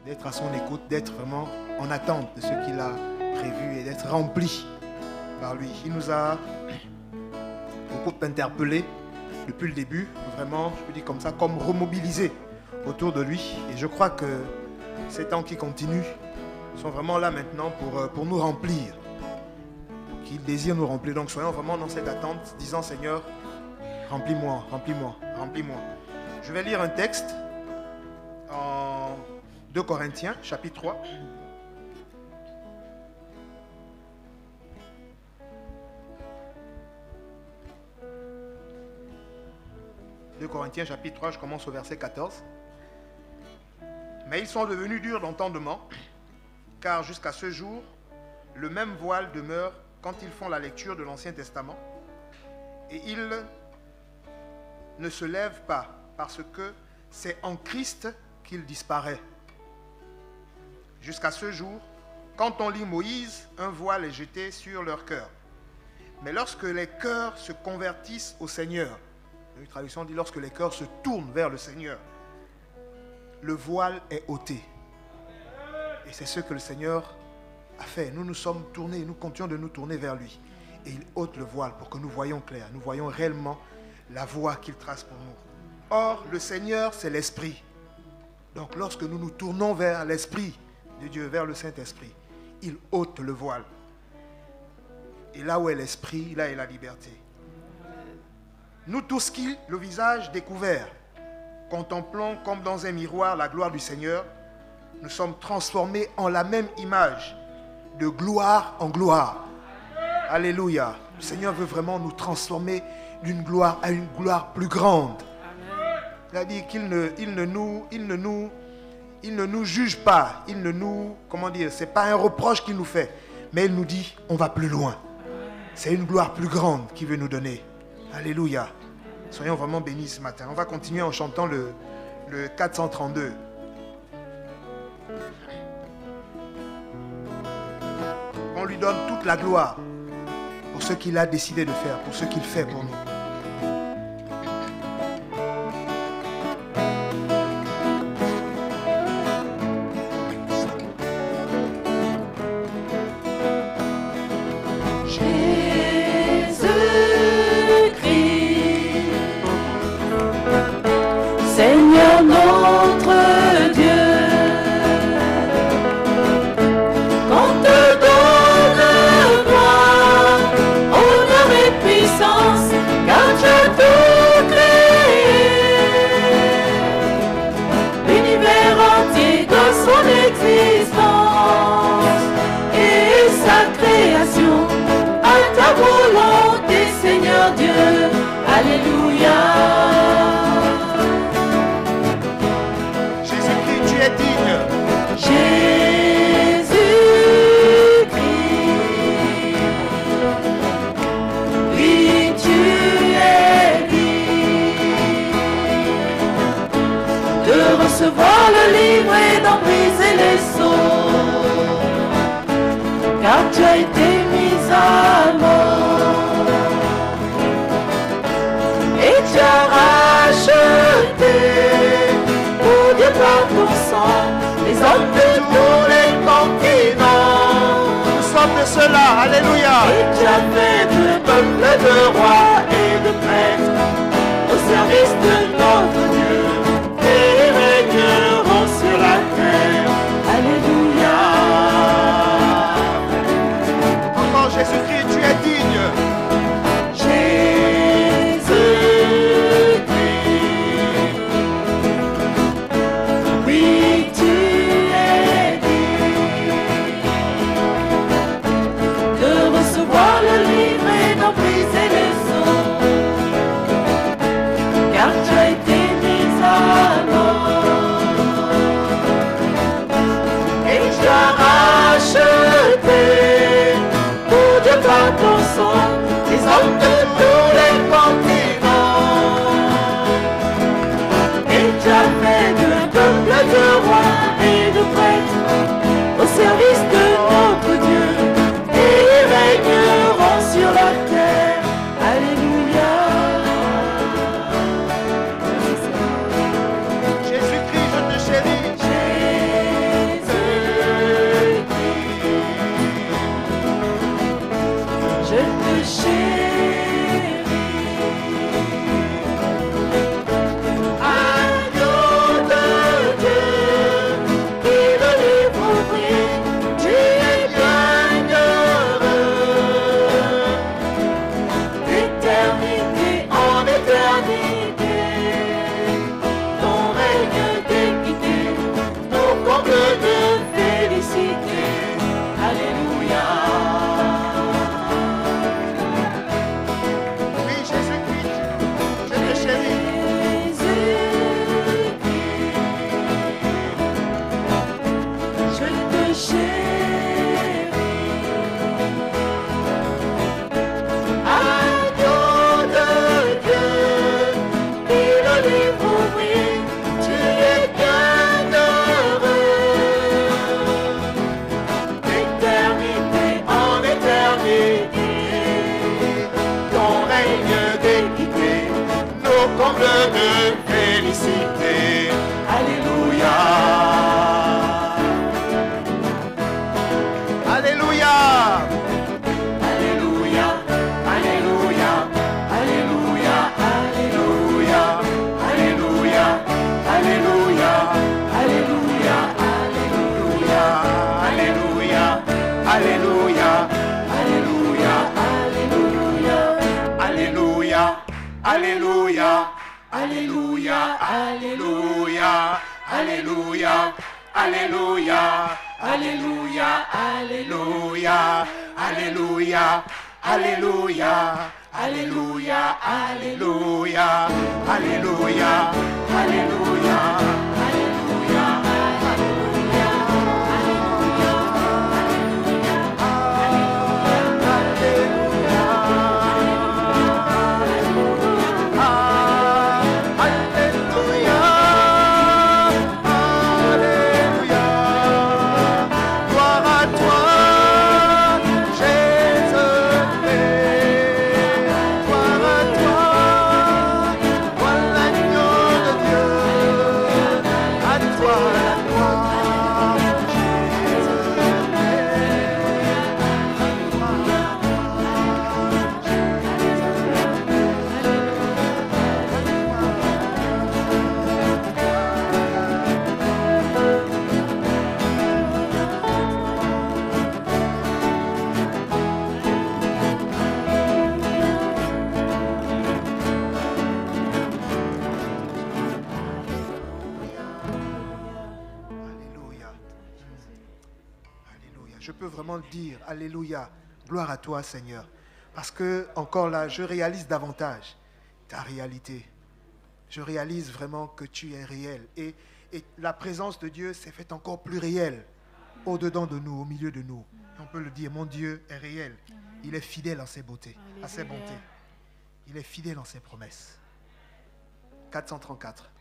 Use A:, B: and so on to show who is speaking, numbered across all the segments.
A: d'être à son écoute, d'être vraiment en attente de ce qu'il a prévu et d'être rempli par lui. Il nous a beaucoup interpellés depuis le début, vraiment, je peux dire comme ça, comme remobilisés autour de lui. Et je crois que ces temps qui continuent sont vraiment là maintenant pour nous remplir, qu'il désire nous remplir. Donc soyons vraiment dans cette attente, disant Seigneur, remplis-moi, remplis-moi, remplis-moi. Je vais lire un texte en 2 Corinthiens, chapitre 3. « 2 Corinthiens, chapitre 3, je commence au verset 14. « Mais ils sont devenus durs d'entendement, car jusqu'à ce jour, le même voile demeure quand ils font la lecture de l'Ancien Testament, et ils ne se lèvent pas, parce que c'est en Christ qu'il disparaît. Jusqu'à ce jour, quand on lit Moïse, un voile est jeté sur leur cœur. Mais lorsque les cœurs se convertissent au Seigneur, une traduction dit lorsque les cœurs se tournent vers le Seigneur, le voile est ôté. Et c'est ce que le Seigneur a fait. Nous nous sommes tournés, nous continuons de nous tourner vers lui. Et il ôte le voile pour que nous voyions clair, nous voyons réellement la voie qu'il trace pour nous. Or, le Seigneur, c'est l'Esprit. Donc lorsque nous nous tournons vers l'Esprit de Dieu, vers le Saint-Esprit, il ôte le voile. Et là où est l'Esprit, là est la liberté. Nous tous qui, le visage découvert, contemplons comme dans un miroir la gloire du Seigneur, nous sommes transformés en la même image, de gloire en gloire. Alléluia. Le Seigneur veut vraiment nous transformer d'une gloire à une gloire plus grande. Il a dit qu'il ne nous juge pas, il ne nous, comment dire, c'est pas un reproche qu'il nous fait, mais il nous dit, on va plus loin. C'est une gloire plus grande qu'il veut nous donner. Alléluia. Soyons vraiment bénis ce matin. On va continuer en chantant le 432. On lui donne toute la gloire pour ce qu'il a décidé de faire, pour ce qu'il fait pour nous.
B: Seigneur notre Dieu, qu'on te donne gloire, honneur et puissance, car tu as tout créé. L'univers entier dans son existence et sa création, à ta volonté, Seigneur Dieu. Alléluia. Recevoir le livre et d'en briser les sceaux, car tu as été mis à mort et tu as racheté pour Dieu par ton sang les hommes de tous les continents.
A: Nous sommes de cela, alléluia.
B: Et tu as fait de peuple, de rois et de prêtres au service de notre Dieu. Sur la terre, alléluia.
A: Encore Jésus-Christ, tu es digne.
B: Jésus-Christ, oui, tu es digne de recevoir le livre et d'en briser les os, car tu as été mis
A: Alléluia, Alléluia, Alléluia, Alléluia, Alléluia, Alléluia, Alléluia, Alléluia, Alléluia, Alléluia, Alléluia, Alléluia, Alléluia. Je peux vraiment dire Alléluia, gloire à toi Seigneur. Parce que encore là, je réalise davantage ta réalité. Je réalise vraiment que tu es réel. Et la présence de Dieu s'est faite encore plus réelle au-dedans de nous, au milieu de nous. On peut le dire, mon Dieu est réel. Il est fidèle en ses beautés, à ses bontés. Il est fidèle en ses promesses. 434.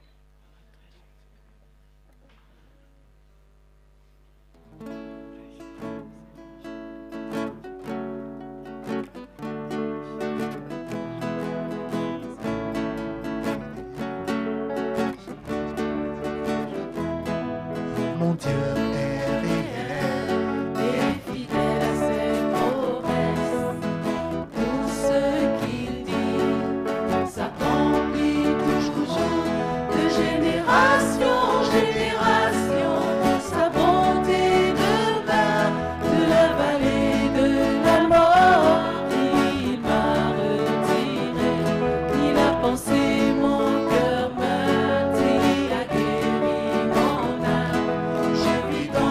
A: Mon Dieu est réel
B: et fidèle à ses promesses. Tout ce qu'il dit s'accomplit toujours, de génération en génération. Sa bonté demeure de la vallée de la mort. Il m'a retiré, il a pensé mon cœur meurtri, a guéri mon âme. Je vis dans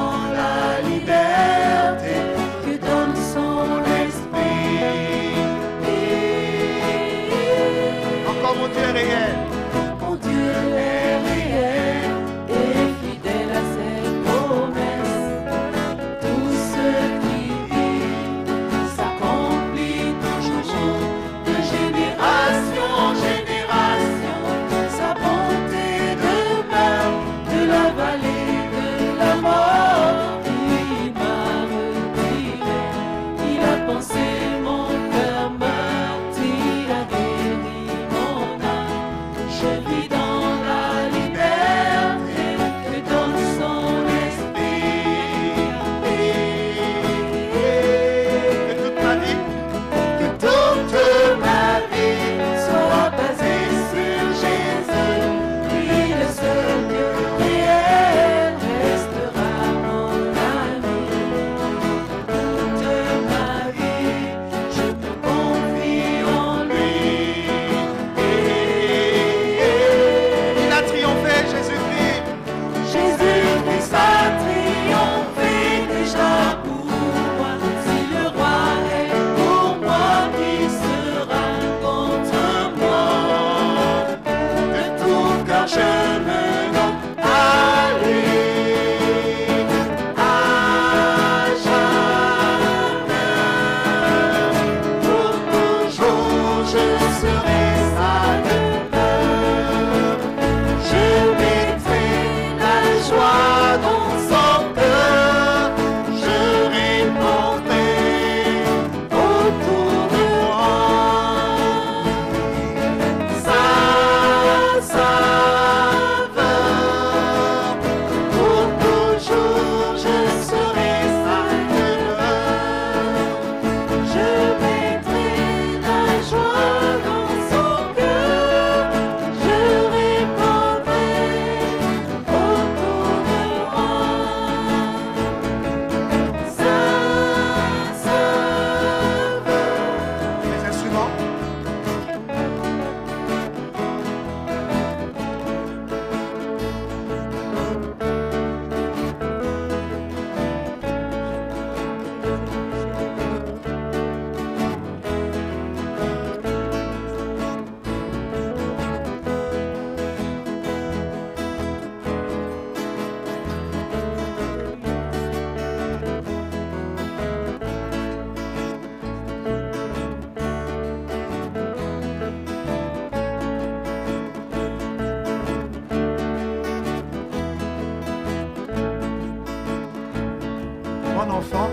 A: mon enfant,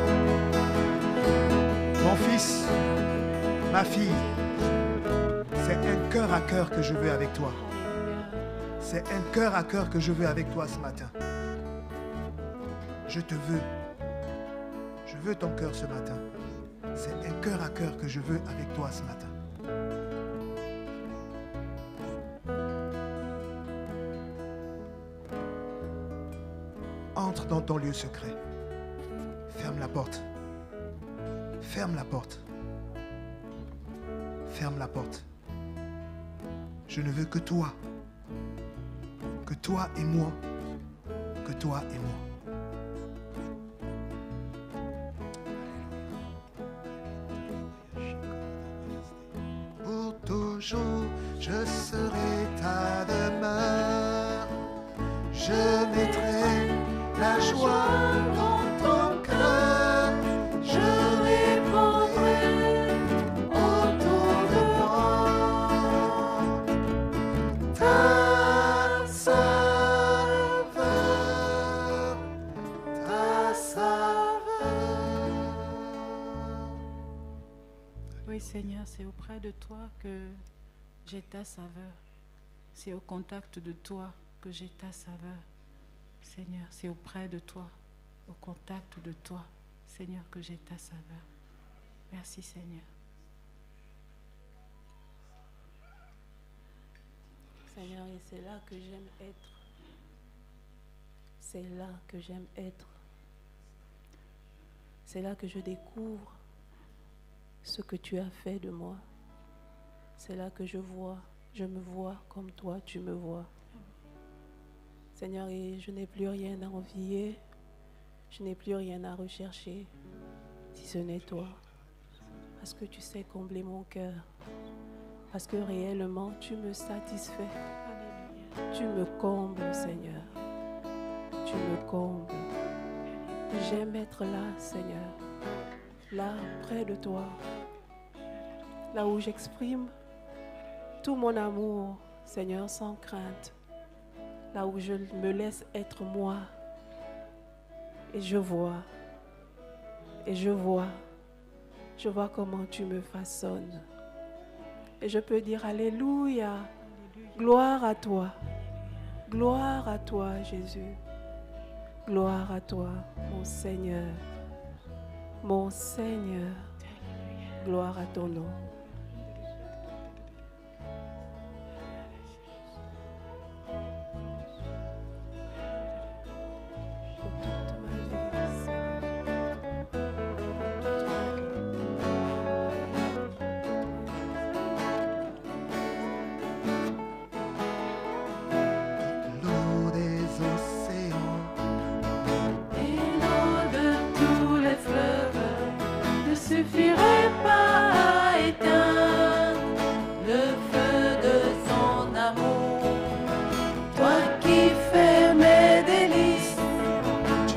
A: mon fils, ma fille, c'est un cœur à cœur que je veux avec toi. C'est un cœur à cœur que je veux avec toi ce matin. Je te veux. Je veux ton cœur ce matin. C'est un cœur à cœur que je veux avec toi ce matin. Entre dans ton lieu secret. Ferme la porte. Ferme la porte. Ferme la porte. Je ne veux que toi. Que toi et moi. Que toi et moi. Pour toujours, je serai ta demeure. Je mettrai la joie dans ton cœur. Je répandrai autour de moi ta saveur, ta saveur.
C: Oui, Seigneur, c'est auprès de toi que j'ai ta saveur. C'est au contact de toi que j'ai ta saveur. Seigneur, c'est auprès de toi, au contact de toi, Seigneur, que j'ai ta saveur. Merci, Seigneur.
D: Seigneur, et c'est là que j'aime être. C'est là que j'aime être. C'est là que je découvre ce que tu as fait de moi. C'est là que je me vois comme toi, tu me vois. Seigneur, et je n'ai plus rien à envier, je n'ai plus rien à rechercher, si ce n'est toi. Parce que tu sais combler mon cœur, parce que réellement tu me satisfais. Tu me combles, Seigneur. Tu me combles. J'aime être là, Seigneur, là, près de toi, là où j'exprime tout mon amour, Seigneur, sans crainte. Là où je me laisse être moi. Et je vois comment tu me façonnes. Et je peux dire Alléluia, gloire à toi, Jésus. Gloire à toi, mon Seigneur, gloire à ton nom.
B: Suffirait pas à éteindre le feu de son amour. Toi qui fais mes délices,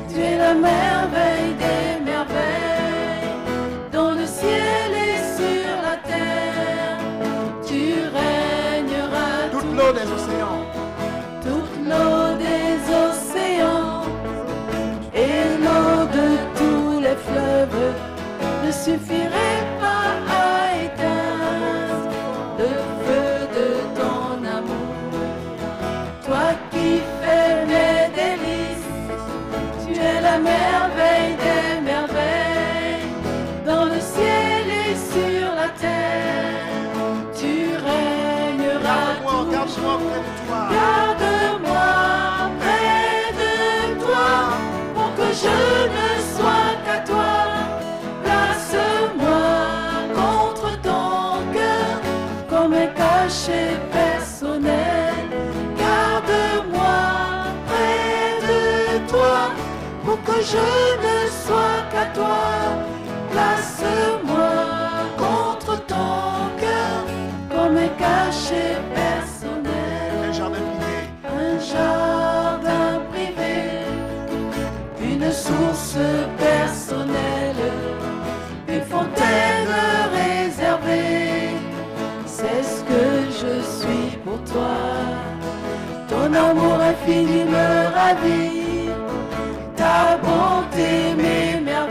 B: tu es la merveille des merveilles. Dans le ciel et sur la terre, tu régneras.
A: Toute l'eau des océans.
B: Toute l'eau des océans et l'eau de tous les fleuves ne suffirait pas à éteindre le feu de ton amour. Toi qui fais mes délices, tu es la merveille des merveilles. Dans le ciel et sur la terre, tu régneras toujours. Garde-moi près de toi pour que je ne sois qu'à toi. Place-moi contre ton cœur comme un cachet personnel. Garde-moi près de toi pour que je ne sois qu'à toi. Place-moi contre ton cœur comme un cachet personnel.
A: Un jardin privé.
B: Un jardin privé, une source personnelle, une fontaine réservée. C'est ce que je suis pour toi. Ton amour infini me ravit, ta bonté m'émerveille.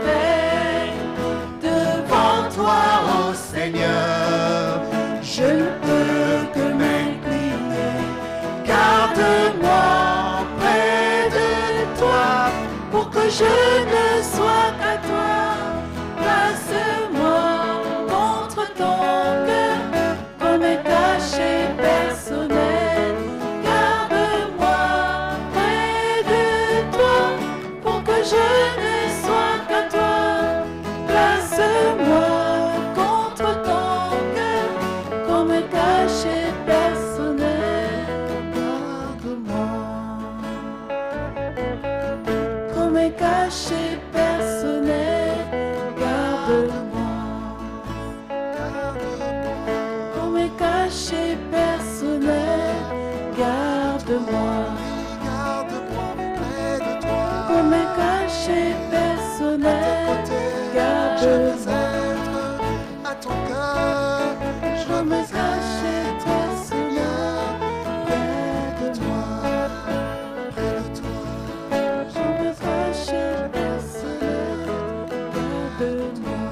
C: pour que je ne sois qu'à toi. Place-moi contre ton cœur, comme caché personnel. Garde-moi près de toi, pour que je ne sois qu'à toi. Place-moi contre ton cœur, comme caché personnel. Garde-moi, comme caché personnel. Garde-moi, comme caché personnel. Garde-moi, comme caché personnel. Garde-moi,
B: À ton cœur, je
C: comme
B: me
C: caché personnel. Garde-moi,
B: près de toi.
C: comme caché personnel. Garde-moi.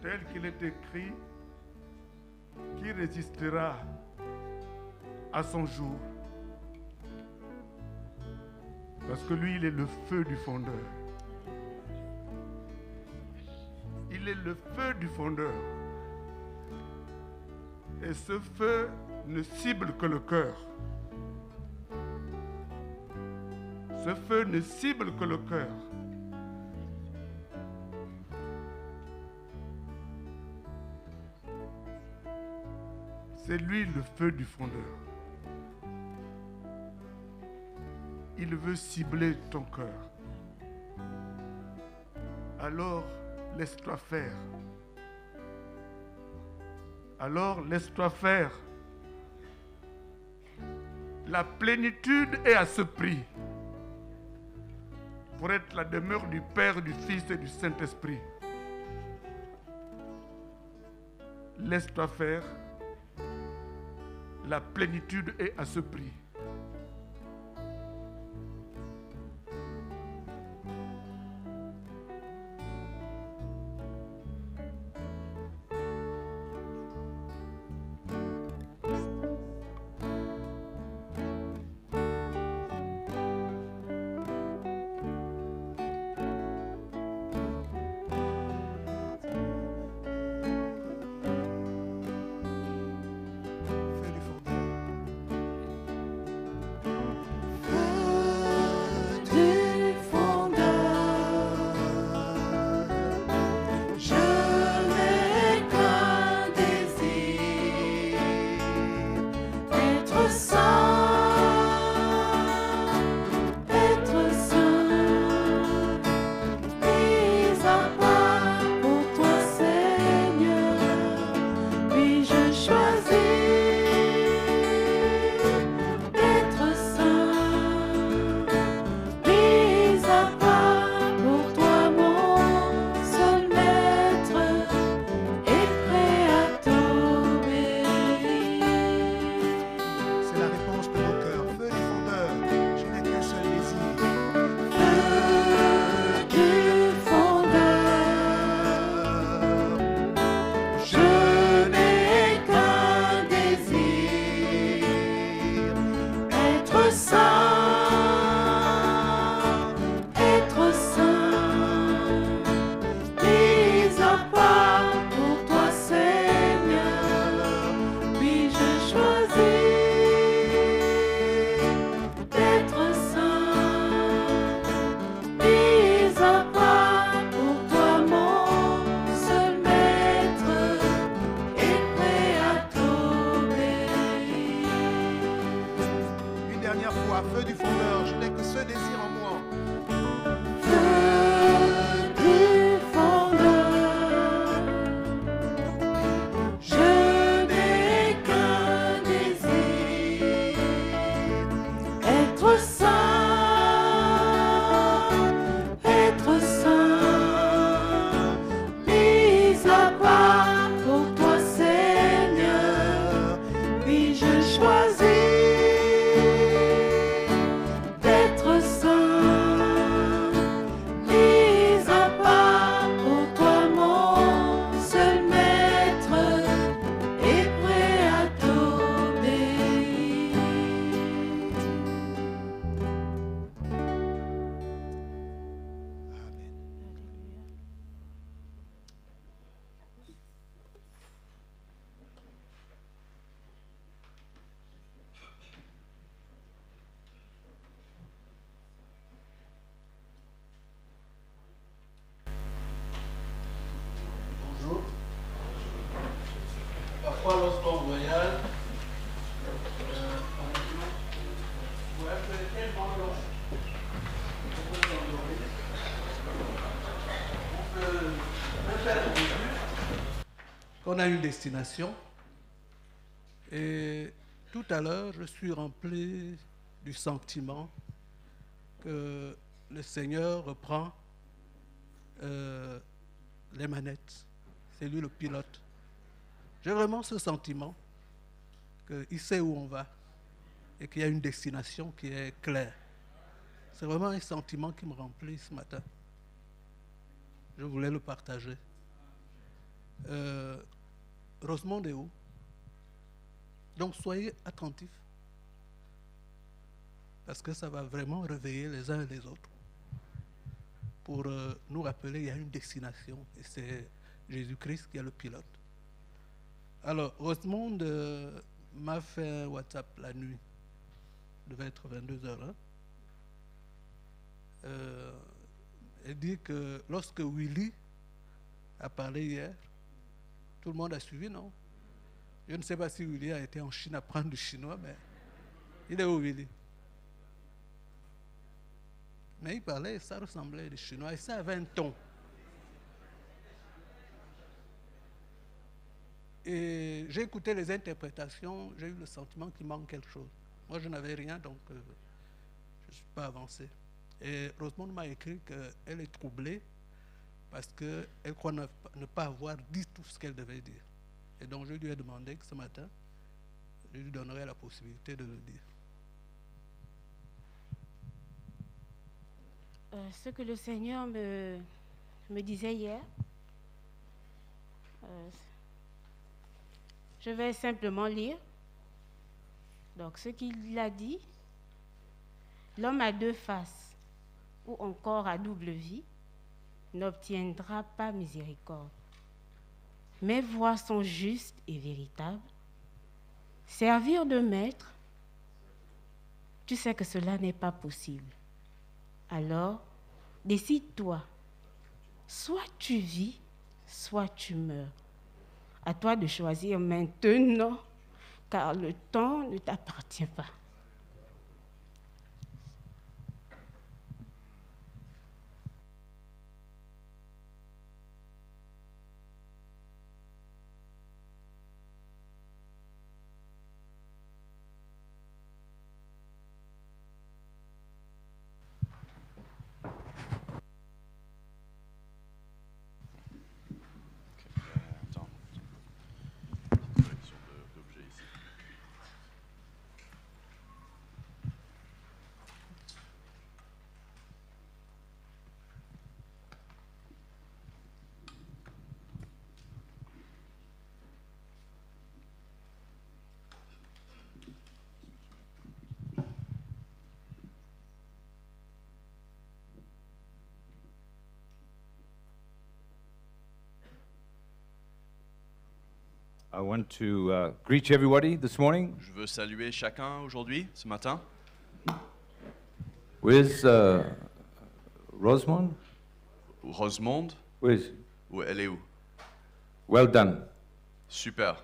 E: tel qu'il est écrit, qui résistera à son jour. Parce que lui, il est le feu du fondeur. Il est le feu du fondeur. Et ce feu ne cible que le cœur. Ce feu ne cible que le cœur. C'est lui le feu du fondeur. Il veut cibler ton cœur. Alors, laisse-toi faire. Alors, laisse-toi faire. La plénitude est à ce prix pour être la demeure du Père, du Fils et du Saint-Esprit. Laisse-toi faire. La plénitude est à ce prix.
F: Parfois, lorsqu'on voyage, on a une destination. Et tout à l'heure, je suis rempli du sentiment que le Seigneur reprend les manettes. C'est lui le pilote. J'ai vraiment ce sentiment qu'il sait où on va et qu'il y a une destination qui est claire. C'est vraiment un sentiment qui me remplit ce matin. Je voulais le partager. Rosemond est où? Donc soyez attentifs parce que ça va vraiment réveiller les uns et les autres pour nous rappeler qu'il y a une destination et c'est Jésus-Christ qui est le pilote. Alors, Rosemond m'a fait un WhatsApp la nuit, il devait être 22h. Elle dit que lorsque Willy a parlé hier, tout le monde a suivi, non? Je ne sais pas si Willy a été en Chine apprendre du chinois, mais il est où Willy? Mais il parlait, ça ressemblait du chinois et ça avait un ton. Et j'ai écouté les interprétations, j'ai eu le sentiment qu'il manque quelque chose. Moi, je n'avais rien, donc je ne suis pas avancé. Et Rosemond m'a écrit qu'elle est troublée parce qu'elle croit ne pas avoir dit tout ce qu'elle devait dire. Et donc, je lui ai demandé que ce matin, je lui donnerai la possibilité de le dire.
G: Ce que le Seigneur me disait hier, je vais simplement lire. Donc, ce qu'il a dit, l'homme à deux faces ou encore à double vie n'obtiendra pas miséricorde. Mes voies sont justes et véritables. Servir de maître, tu sais que cela n'est pas possible. Alors, décide-toi. Soit tu vis, soit tu meurs. À toi de choisir maintenant, car le temps ne t'appartient pas.
H: I want to greet everybody this morning.
I: Je veux saluer chacun aujourd'hui, ce matin.
H: Where's Rosemond?
I: Rosemond,
H: Where's?
I: elle est où?
H: Well done.
I: Super.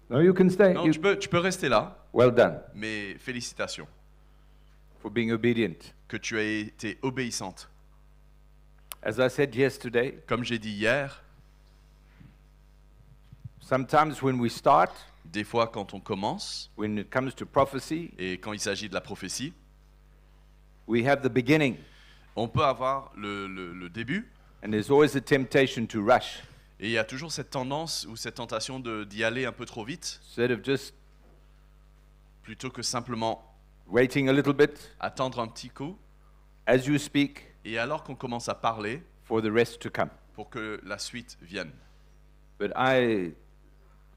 H: No, you can stay.
I: Non,
H: You-
I: tu peux rester là,
H: Well done
I: mais félicitations
H: for being obedient.
I: que tu as été obéissante.
H: As I said yesterday,
I: Comme j'ai dit hier,
H: sometimes when we start,
I: des fois quand on commence,
H: when it comes to prophecy,
I: et quand il s'agit de la prophétie,
H: we have the beginning,
I: on peut avoir le début,
H: and there's always a temptation to rush.
I: et il y a toujours cette tendance ou cette tentation d'y aller un peu trop vite,
H: Instead of just
I: plutôt que simplement
H: waiting a little bit
I: attendre un petit coup,
H: as you speak
I: et alors qu'on commence à parler,
H: for the rest to come.
I: pour que la suite vienne.
H: But I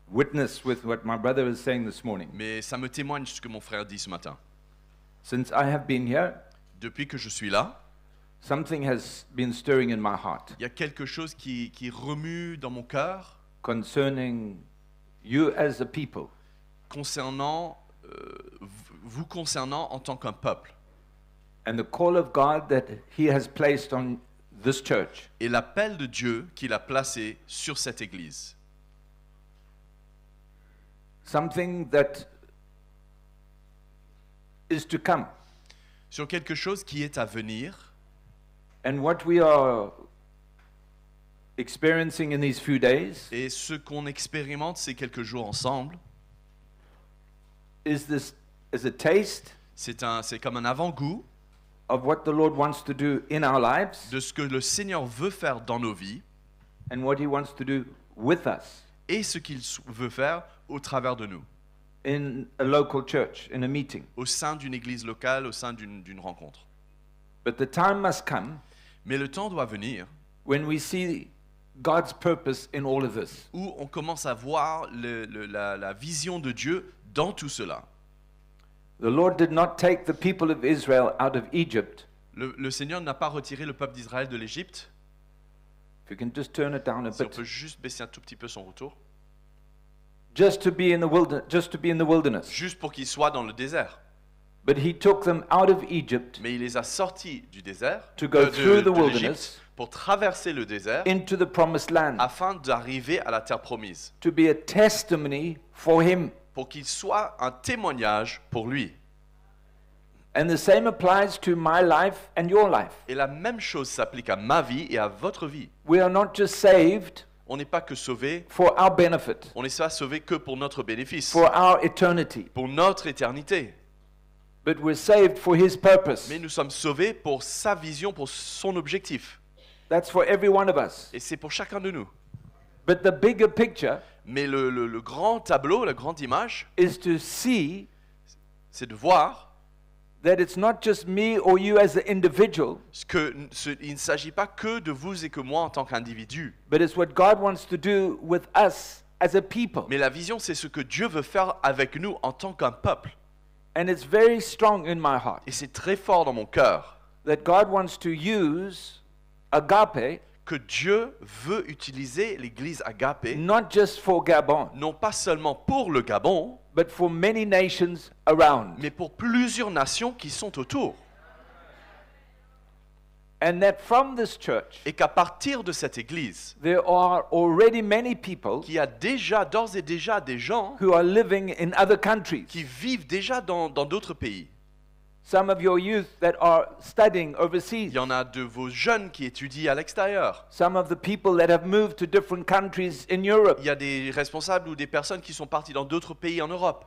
H: witness with what my brother is saying this morning.
I: Mais ça me témoigne ce que mon frère dit ce matin.
H: Since I have been here,
I: Depuis que je suis là,
H: something has been stirring in my heart
I: il y a quelque chose qui remue dans mon cœur
H: concerning you as a people.
I: concernant, vous concernant en tant qu'un peuple.
H: And the call of God that He has placed on this church.
I: Et l'appel de Dieu qu'il a placé sur cette église.
H: Something that is to come.
I: Sur quelque chose qui est à venir.
H: And what we are experiencing in these few days
I: Et ce qu'on expérimente ces quelques jours ensemble,
H: is a taste
I: c'est comme un avant-goût
H: of what the Lord wants to do in our lives
I: de ce que le Seigneur veut faire dans nos vies
H: and what He wants to do with us
I: et ce qu'il veut faire au travers de nous,
H: in a local church, in a meeting.
I: au sein d'une église locale, au sein d'une rencontre.
H: But the time must come
I: Mais le temps doit venir
H: when we see God's purpose in all of this.
I: où on commence à voir la vision de Dieu dans tout cela.
H: The Lord did not take the people of Israel out of Egypt.
I: Le Seigneur n'a pas retiré le peuple d'Israël de l'Égypte.
H: If you can just turn it down a
I: Si on
H: bit.
I: peut juste baisser un tout petit peu son retour.
H: Just to be in the wilderness.
I: Juste pour qu'il soit dans le désert.
H: But he took them out of Egypt
I: Mais il les a sortis du désert,
H: to go through the
I: de
H: wilderness
I: l'Égypte, pour traverser le désert
H: into the promised land,
I: afin d'arriver à la terre promise,
H: to be a testimony for him.
I: pour qu'il soit un témoignage pour lui.
H: And the same applies to my life and your life.
I: Et la même chose s'applique à ma vie et à votre vie.
H: We are not just saved
I: On n'est pas que sauvés,
H: for our benefit,
I: on n'est pas sauvés que pour notre bénéfice,
H: for our eternity,
I: pour notre éternité.
H: but we're saved for his purpose.
I: Mais nous sommes sauvés pour sa vision, pour son objectif.
H: That's for every one of us.
I: Et c'est pour chacun de nous.
H: But the bigger picture
I: Mais le grand tableau, la grande image,
H: is to see
I: c'est de voir
H: that it's not just me or you as an individual,
I: il ne s'agit pas que de vous et que moi en tant qu'individu.
H: but it's what God wants to do with us as a people.
I: Mais la vision, c'est ce que Dieu veut faire avec nous en tant qu'un peuple.
H: And it's very strong in my heart
I: Et c'est très fort dans mon cœur
H: that God wants to use agape
I: que Dieu veut utiliser l'église Agapé,
H: not just for Gabon,
I: non pas seulement pour le Gabon,
H: but for many nations around.
I: mais pour plusieurs nations qui sont autour.
H: And that from this church,
I: Et qu'à partir de cette église,
H: there are already many people
I: qu'il y a déjà, d'ores et déjà, des gens
H: who are living in other countries.
I: qui vivent déjà dans d'autres pays.
H: Some of your youth that are studying
I: Il
H: overseas.
I: y en a de vos jeunes qui étudient à l'extérieur.
H: Some of the people that have moved to different countries in Europe.
I: Il y a des responsables ou des personnes qui sont partis dans d'autres pays en Europe.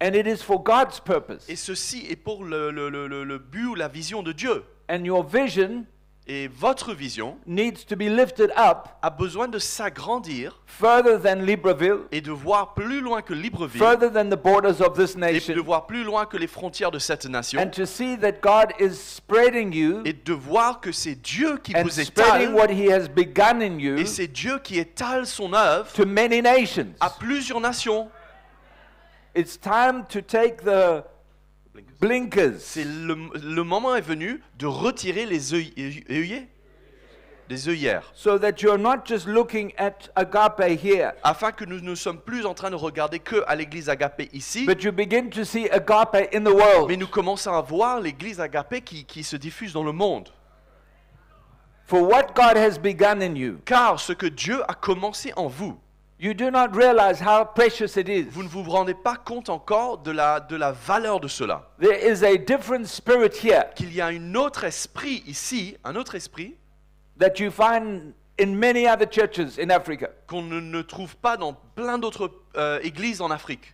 H: And it is for God's purpose.
I: Et ceci est pour le but ou la vision de Dieu.
H: And your vision
I: Et votre vision
H: needs to be lifted up
I: a besoin de s'agrandir
H: further than Libreville,
I: et de voir plus loin que Libreville
H: further than the borders of this
I: et de
H: nation,
I: voir plus loin que les frontières de cette nation
H: and to see that God is spreading you
I: et de voir que c'est Dieu qui
H: and
I: vous
H: spreading
I: étale
H: what He has begun in you
I: et c'est Dieu qui étale son œuvre
H: to many nations.
I: à plusieurs nations.
H: It's time to take the blinkers
I: C'est le moment est venu de retirer les œillets, les œillères,
H: so that you're not just looking at agape here,
I: afin que nous ne sommes plus en train de regarder que à l'église Agapé ici,
H: but you begin to see agape in the world.
I: mais nous commençons à voir l'église Agapé qui se diffuse dans le monde.
H: For what God has begun in you,
I: Car ce que Dieu a commencé en vous,
H: you do not realize how precious it is.
I: vous ne vous rendez pas compte encore de la valeur de cela.
H: There is a different spirit here
I: Qu'il y a un autre esprit ici, un autre esprit,
H: that you find in many other churches in Africa.
I: qu'on ne trouve pas dans plein d'autres églises en Afrique.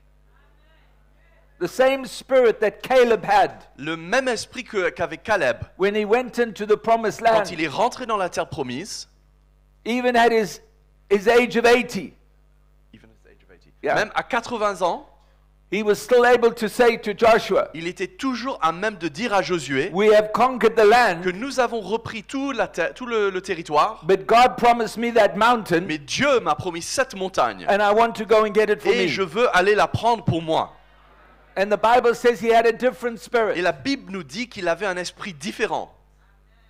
H: The same spirit that Caleb had
I: Le même esprit qu'avait Caleb,
H: when he went into the promised
I: quand
H: land,
I: il est rentré dans la terre promise,
H: even at his age of 80. Yeah.
I: même à 80 ans,
H: He was still able to say to Joshua,
I: il était toujours à même de dire à Josué
H: we have conquered the land,
I: que nous avons repris tout le territoire,
H: but God promised me that mountain,
I: mais Dieu m'a promis cette montagne
H: and I want to go and get it for
I: et
H: me.
I: je veux aller la prendre pour moi.
H: And the Bible says he had a different
I: Et
H: spirit.
I: la Bible nous dit qu'il avait un esprit différent.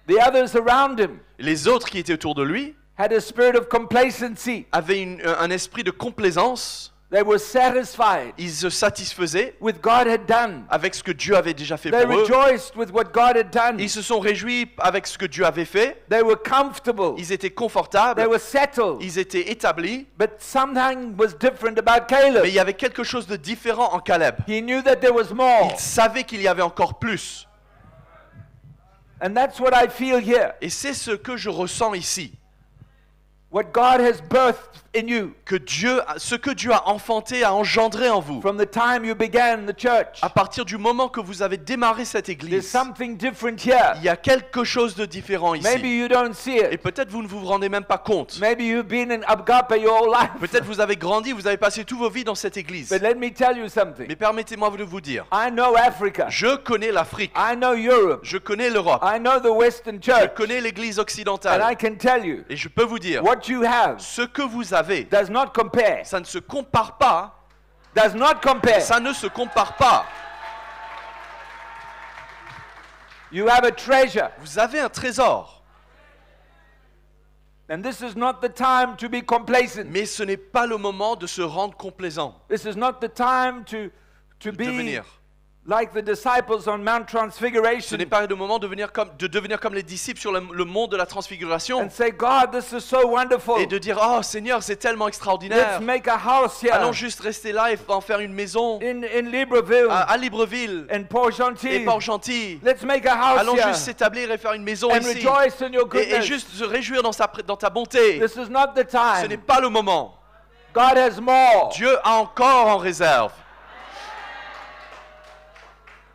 H: The others around him
I: Les autres qui étaient autour de lui
H: had a spirit of complacency.
I: avaient un esprit de complaisance.
H: They were satisfied
I: Ils se satisfaisaient
H: with God had done.
I: avec ce que Dieu avait déjà fait
H: They
I: pour eux.
H: rejoiced with what God had done.
I: Ils se sont réjouis avec ce que Dieu avait fait.
H: They were comfortable.
I: Ils étaient
H: They
I: confortables.
H: were settled.
I: Ils étaient établis.
H: But something was different about Caleb.
I: Mais il y avait quelque chose de différent en Caleb.
H: He knew that there was more.
I: Il savait qu'il y avait encore plus.
H: And that's what I feel here.
I: Et c'est ce que je ressens ici.
H: What God has birthed in you
I: Ce que Dieu a enfanté, a engendré en vous.
H: from the time you began the church.
I: À partir du moment que vous avez démarré cette
H: There's
I: église,
H: something different here.
I: il y a quelque chose de différent
H: Maybe
I: ici.
H: you don't see
I: Et
H: it.
I: peut-être vous ne vous rendez même pas compte.
H: Maybe you've been in Agape your whole life.
I: Peut-être vous avez grandi, vous avez passé toutes vos vies dans cette église.
H: But let me tell you something.
I: Mais permettez-moi de vous dire,
H: I know Africa.
I: je connais l'Afrique,
H: I know Europe.
I: je connais l'Europe,
H: I know the Western
I: je
H: church.
I: connais l'église
H: And I
I: occidentale.
H: can tell you,
I: Et je peux vous dire,
H: what you have
I: ce que vous avez,
H: does not compare.
I: ça ne se compare pas,
H: Does not compare.
I: ça ne se compare pas.
H: You have a treasure.
I: Vous avez un trésor,
H: And this is not the time to be complacent.
I: mais ce n'est pas le moment de se rendre complaisant,
H: This is not the time to
I: de
H: be
I: devenir
H: like the disciples on Mount
I: Ce
H: Transfiguration
I: n'est pas le moment de devenir comme les disciples sur le mont de la transfiguration
H: and say, God, this is so wonderful.
I: et de dire, oh Seigneur, c'est tellement extraordinaire.
H: Let's make a house here
I: Allons juste rester là et en faire une maison
H: in Libreville
I: à Libreville
H: and Port-Gentil.
I: et Port-Gentil.
H: Let's make a house
I: Allons
H: here
I: juste s'établir et faire une maison
H: and
I: ici.
H: rejoice in your
I: Et
H: goodness.
I: juste se réjouir dans ta bonté.
H: This is not the
I: Ce n'est
H: time.
I: pas le moment.
H: God has more.
I: Dieu a encore en réserve.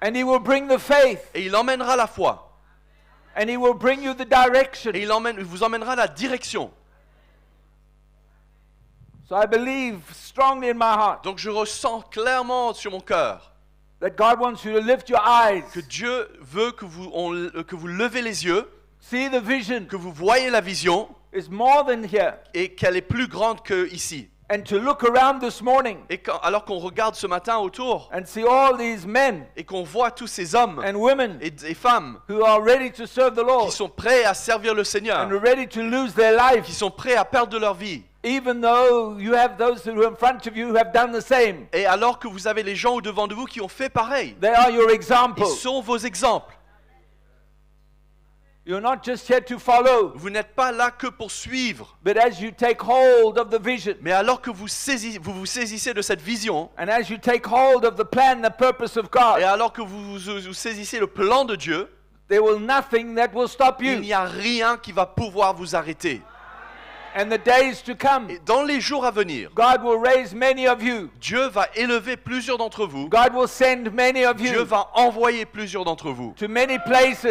H: And He will bring the faith.
I: Et il emmènera la foi.
H: And He will bring you the direction.
I: Et il vous emmènera la direction.
H: So I believe strongly in my heart
I: Donc je ressens clairement sur mon cœur
H: that God wants you to lift your eyes,
I: que Dieu veut que vous levez les yeux,
H: see the vision
I: que vous voyez la vision
H: is more than here,
I: et qu'elle est plus grande que ici.
H: and to look around this morning
I: Et alors qu'on regarde ce matin autour
H: and see all these men
I: et qu'on voit tous ces hommes
H: and women
I: et femmes
H: who are ready to serve the Lord
I: qui sont prêts à servir le Seigneur,
H: and ready to lose their
I: qui
H: life,
I: sont prêts à perdre leur vie.
H: even though you have those who are in front of you who have done the same.
I: Et alors que vous avez les gens au-devant de vous qui ont fait pareil.
H: They are your example.
I: Ils sont vos exemples.
H: You're not just here to follow,
I: Vous n'êtes pas là que pour suivre.
H: but as you take hold of the vision,
I: Mais alors que vous vous saisissez de cette vision,
H: and as you take hold of the plan, the purpose of
I: et
H: God,
I: alors que vous saisissez le plan de Dieu,
H: there will nothing that will stop
I: il
H: you.
I: n'y a rien qui va pouvoir vous arrêter.
H: And the days to come,
I: Et dans les jours à venir,
H: God will raise many of you.
I: Dieu va élever plusieurs d'entre vous.
H: God will send many of
I: Dieu
H: you
I: va envoyer plusieurs d'entre vous
H: to many places.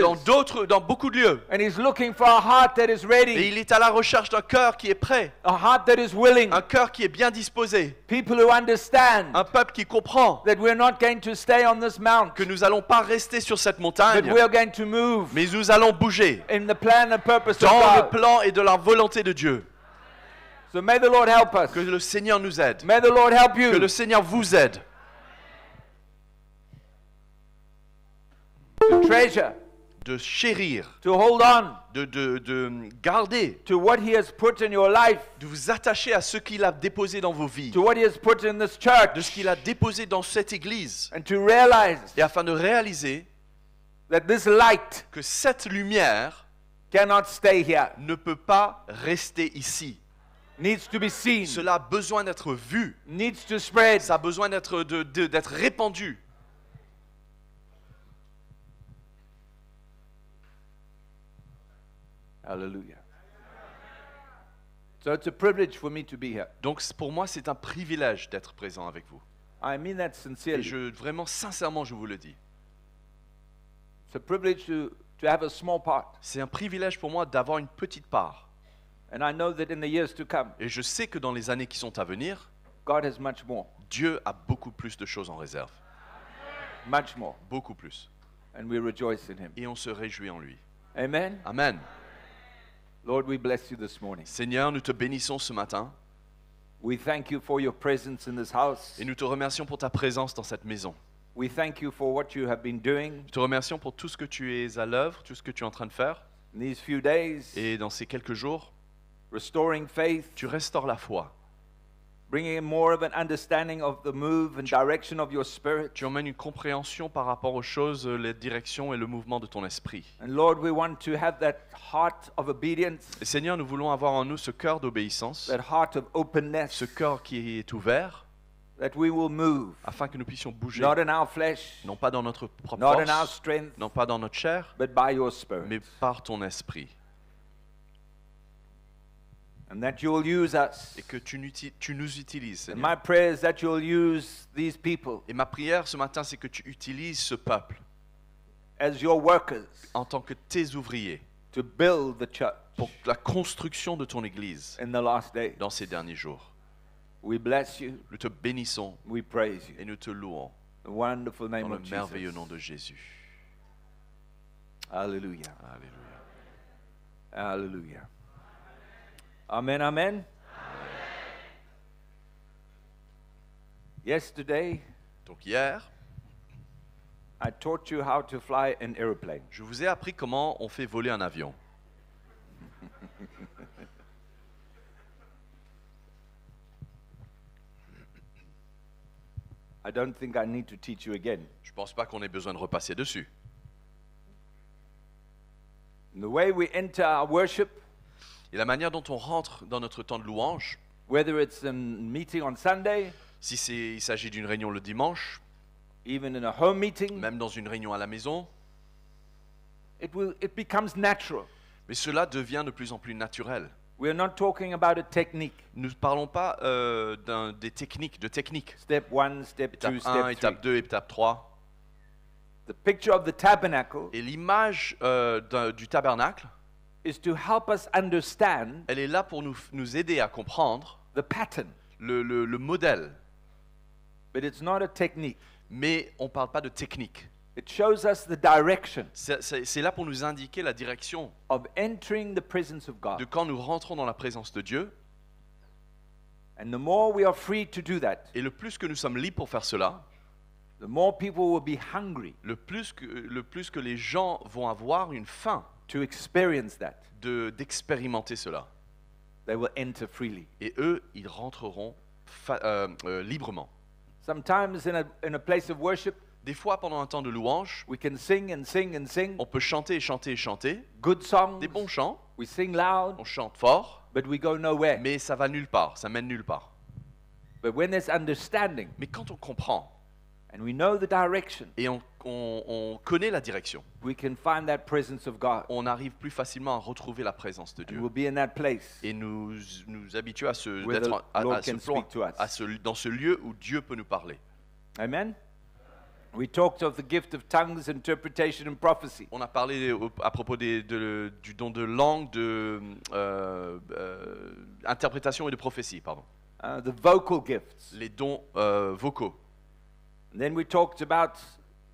I: dans beaucoup de lieux.
H: And He's looking for a heart that is
I: Et
H: ready,
I: il est à la recherche d'un cœur qui est prêt,
H: a heart that is willing,
I: un cœur qui est bien disposé,
H: people who understand
I: un peuple qui comprend
H: that we're not going to stay on this mount,
I: que nous n'allons pas rester sur cette
H: but
I: montagne,
H: we're going to move
I: mais nous allons bouger
H: in the plan and purpose of
I: dans le
H: God.
I: plan et de la volonté de Dieu.
H: So may the Lord help us.
I: Que le Seigneur nous aide,
H: May the Lord help
I: que le
H: you
I: Seigneur vous aide
H: to treasure,
I: de chérir,
H: to hold on
I: de garder,
H: to what He has put in your life,
I: de vous attacher à ce qu'il a déposé dans vos vies,
H: to what He has put in this
I: de
H: church,
I: ce qu'il a déposé dans cette église,
H: and to realize
I: et afin de réaliser
H: that this light
I: que cette lumière
H: cannot stay here,
I: ne peut pas rester ici.
H: needs to be seen,
I: Cela a besoin d'être vu,
H: needs to spread.
I: ça a besoin d'être d'être répandu.
H: Hallelujah. So it's a privilege for me to be here.
I: Donc pour moi, c'est un privilège d'être présent avec vous.
H: I mean that
I: Et
H: sincerely.
I: vraiment, sincèrement, je vous le dis.
H: It's a privilege to have a small part.
I: C'est un privilège pour moi d'avoir une petite part.
H: And I know that in the years to come,
I: Et je sais que dans les années qui sont à venir,
H: God has much more,
I: Dieu a beaucoup plus de choses en réserve.
H: much more.
I: Beaucoup plus.
H: And we rejoice in Him.
I: Et on se réjouit en lui.
H: Amen.
I: Amen.
H: Lord, we bless you this morning.
I: Seigneur, nous te bénissons ce matin.
H: We thank you for your presence in this house.
I: Et nous te remercions pour ta présence dans cette maison.
H: We thank you for what you have been doing
I: Nous te remercions pour tout ce que tu es à l'œuvre, tout ce que tu es en train de faire.
H: in these few days,
I: Et dans ces quelques jours,
H: restoring faith,
I: tu restaures la foi.
H: bringing in more of an understanding of the move and direction of your spirit.
I: Tu emmènes une compréhension par rapport aux choses, les directions et le mouvement de ton esprit.
H: And Lord, we want to have that heart of obedience,
I: Et Seigneur, nous voulons avoir en nous ce cœur d'obéissance,
H: that heart of openness,
I: ce cœur qui est ouvert,
H: that we will move,
I: afin que nous puissions bouger,
H: not in our flesh,
I: non pas dans notre propre
H: not in our
I: force,
H: strength,
I: non pas dans notre chair,
H: but by your spirit.
I: mais par ton esprit.
H: And that you'll use us.
I: Et que tu nous utilises,
H: And
I: Seigneur.
H: my prayer is that you'll use these people
I: Et ma prière ce matin, c'est que tu utilises ce peuple
H: as your workers
I: en tant que tes ouvriers
H: to build the church
I: pour la construction de ton Église
H: in the last days.
I: dans ces derniers jours.
H: We bless you.
I: Nous te bénissons
H: We praise you.
I: et nous te louons
H: The wonderful
I: dans
H: name
I: le
H: of
I: merveilleux
H: Jesus.
I: nom de Jésus.
H: Hallelujah.
I: Alléluia.
H: Hallelujah. Amen, amen. Yesterday,
I: Donc hier,
H: I taught you how to fly an airplane.
I: je vous ai appris comment on fait voler un avion.
H: I don't think I need to teach you again.
I: Je ne pense pas qu'on ait besoin de repasser dessus.
H: And the way we enter our worship,
I: Et la manière dont on rentre dans notre temps de louange,
H: whether it's a meeting on Sunday,
I: si il s'agit d'une réunion le dimanche,
H: even in a home meeting,
I: même dans une réunion à la maison,
H: it becomes natural.
I: mais cela devient de plus en plus naturel.
H: We're not talking about a technique.
I: Nous ne parlons pas de techniques.
H: Step 1, step 2,
I: Étape 1,
H: step 3.
I: étape 2, étape 3.
H: The picture of the tabernacle
I: Et l'image du tabernacle,
H: is to help us understand
I: elle est là pour nous aider à comprendre
H: the pattern.
I: le modèle.
H: But it's not a technique.
I: Mais on ne parle pas de technique.
H: It shows us the direction
I: C'est là pour nous indiquer la direction
H: of entering the presence of God.
I: de quand nous rentrons dans la présence de Dieu.
H: And the more we are free to do that,
I: Et le plus que nous sommes libres pour faire cela,
H: the more people will be hungry
I: le plus que les gens vont avoir une faim
H: to experience that.
I: d'expérimenter cela.
H: They will enter freely.
I: Et eux, ils rentreront librement.
H: Sometimes in a place of worship,
I: Des fois, pendant un temps de louange,
H: we can sing and sing and sing.
I: on peut chanter et chanter et chanter.
H: Good songs.
I: Des bons chants,
H: We sing loud,
I: on chante fort,
H: but we go nowhere.
I: mais ça va nulle part, ça mène nulle part.
H: But when there's understanding
I: Mais quand on comprend
H: and we know the direction,
I: et on connaît la direction,
H: we can find that presence of God.
I: on arrive plus facilement à retrouver la présence de
H: And
I: Dieu.
H: we'll be in that place
I: Et nous habituer à
H: where the Lord
I: ce
H: can
I: plan,
H: speak to us.
I: dans ce lieu où Dieu peut nous parler.
H: Amen. We talked of the gift of tongues, interpretation, and prophecy.
I: On a parlé à propos du don de langue, interprétation et de prophétie, pardon.
H: The vocal gifts.
I: Les dons vocaux.
H: And then we talked about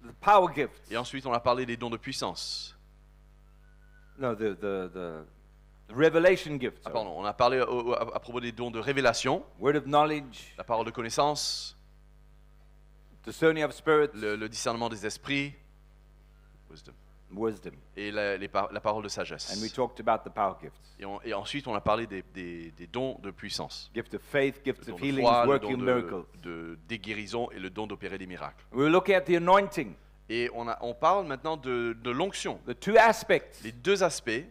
H: the power gifts.
I: Et ensuite, on a parlé des dons de puissance.
H: No, the revelation gifts.
I: Ah, pardon, on a parlé à propos des dons de révélation,
H: Word of knowledge,
I: la parole de connaissance,
H: discerning of spirits,
I: le discernement des esprits,
H: wisdom.
I: et la parole de sagesse.
H: And we talked about the power gifts.
I: Et ensuite, on a parlé des dons de puissance.
H: Gift of faith,
I: Le
H: gifts
I: don
H: of
I: de
H: healing,
I: foi, le
H: working
I: don
H: miracles.
I: des guérisons et le don d'opérer des miracles.
H: We were looking at the anointing,
I: Et on parle maintenant de l'onction.
H: the two aspects.
I: Les deux aspects,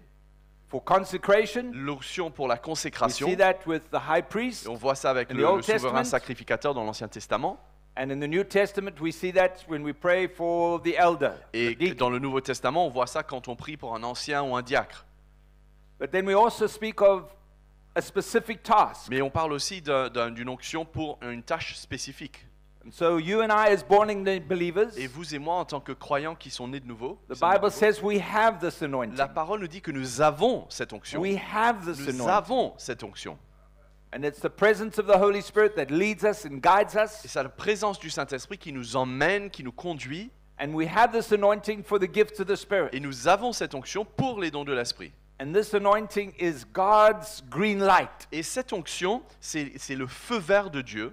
H: For consecration,
I: l'onction pour la
H: we
I: consécration,
H: see that with the high priest.
I: et on voit ça avec
H: In
I: le
H: the Old
I: souverain
H: Testament.
I: sacrificateur dans l'Ancien Testament,
H: And in the New Testament, we see that when we pray for the elder,
I: et
H: the deacon.
I: dans le Nouveau Testament, on voit ça quand on prie pour un ancien ou un diacre.
H: But then we also speak of a specific task.
I: Mais on parle aussi d'une onction pour une tâche spécifique.
H: And so you and I, as born-again believers,
I: Et vous et moi, en tant que croyants qui sont nés de nouveau,
H: the Bible says we have this anointing.
I: la parole nous dit que nous avons cette onction.
H: We have this
I: Nous
H: anointing.
I: avons cette onction.
H: And it's the presence of the Holy Spirit that leads us and guides
I: Et
H: us.
I: c'est la présence du Saint-Esprit qui nous emmène, qui nous conduit.
H: And we have this anointing for the gifts of the Spirit.
I: Et nous avons cette onction pour les dons de l'Esprit.
H: And this anointing is God's green light.
I: Et cette onction, c'est le feu vert de Dieu.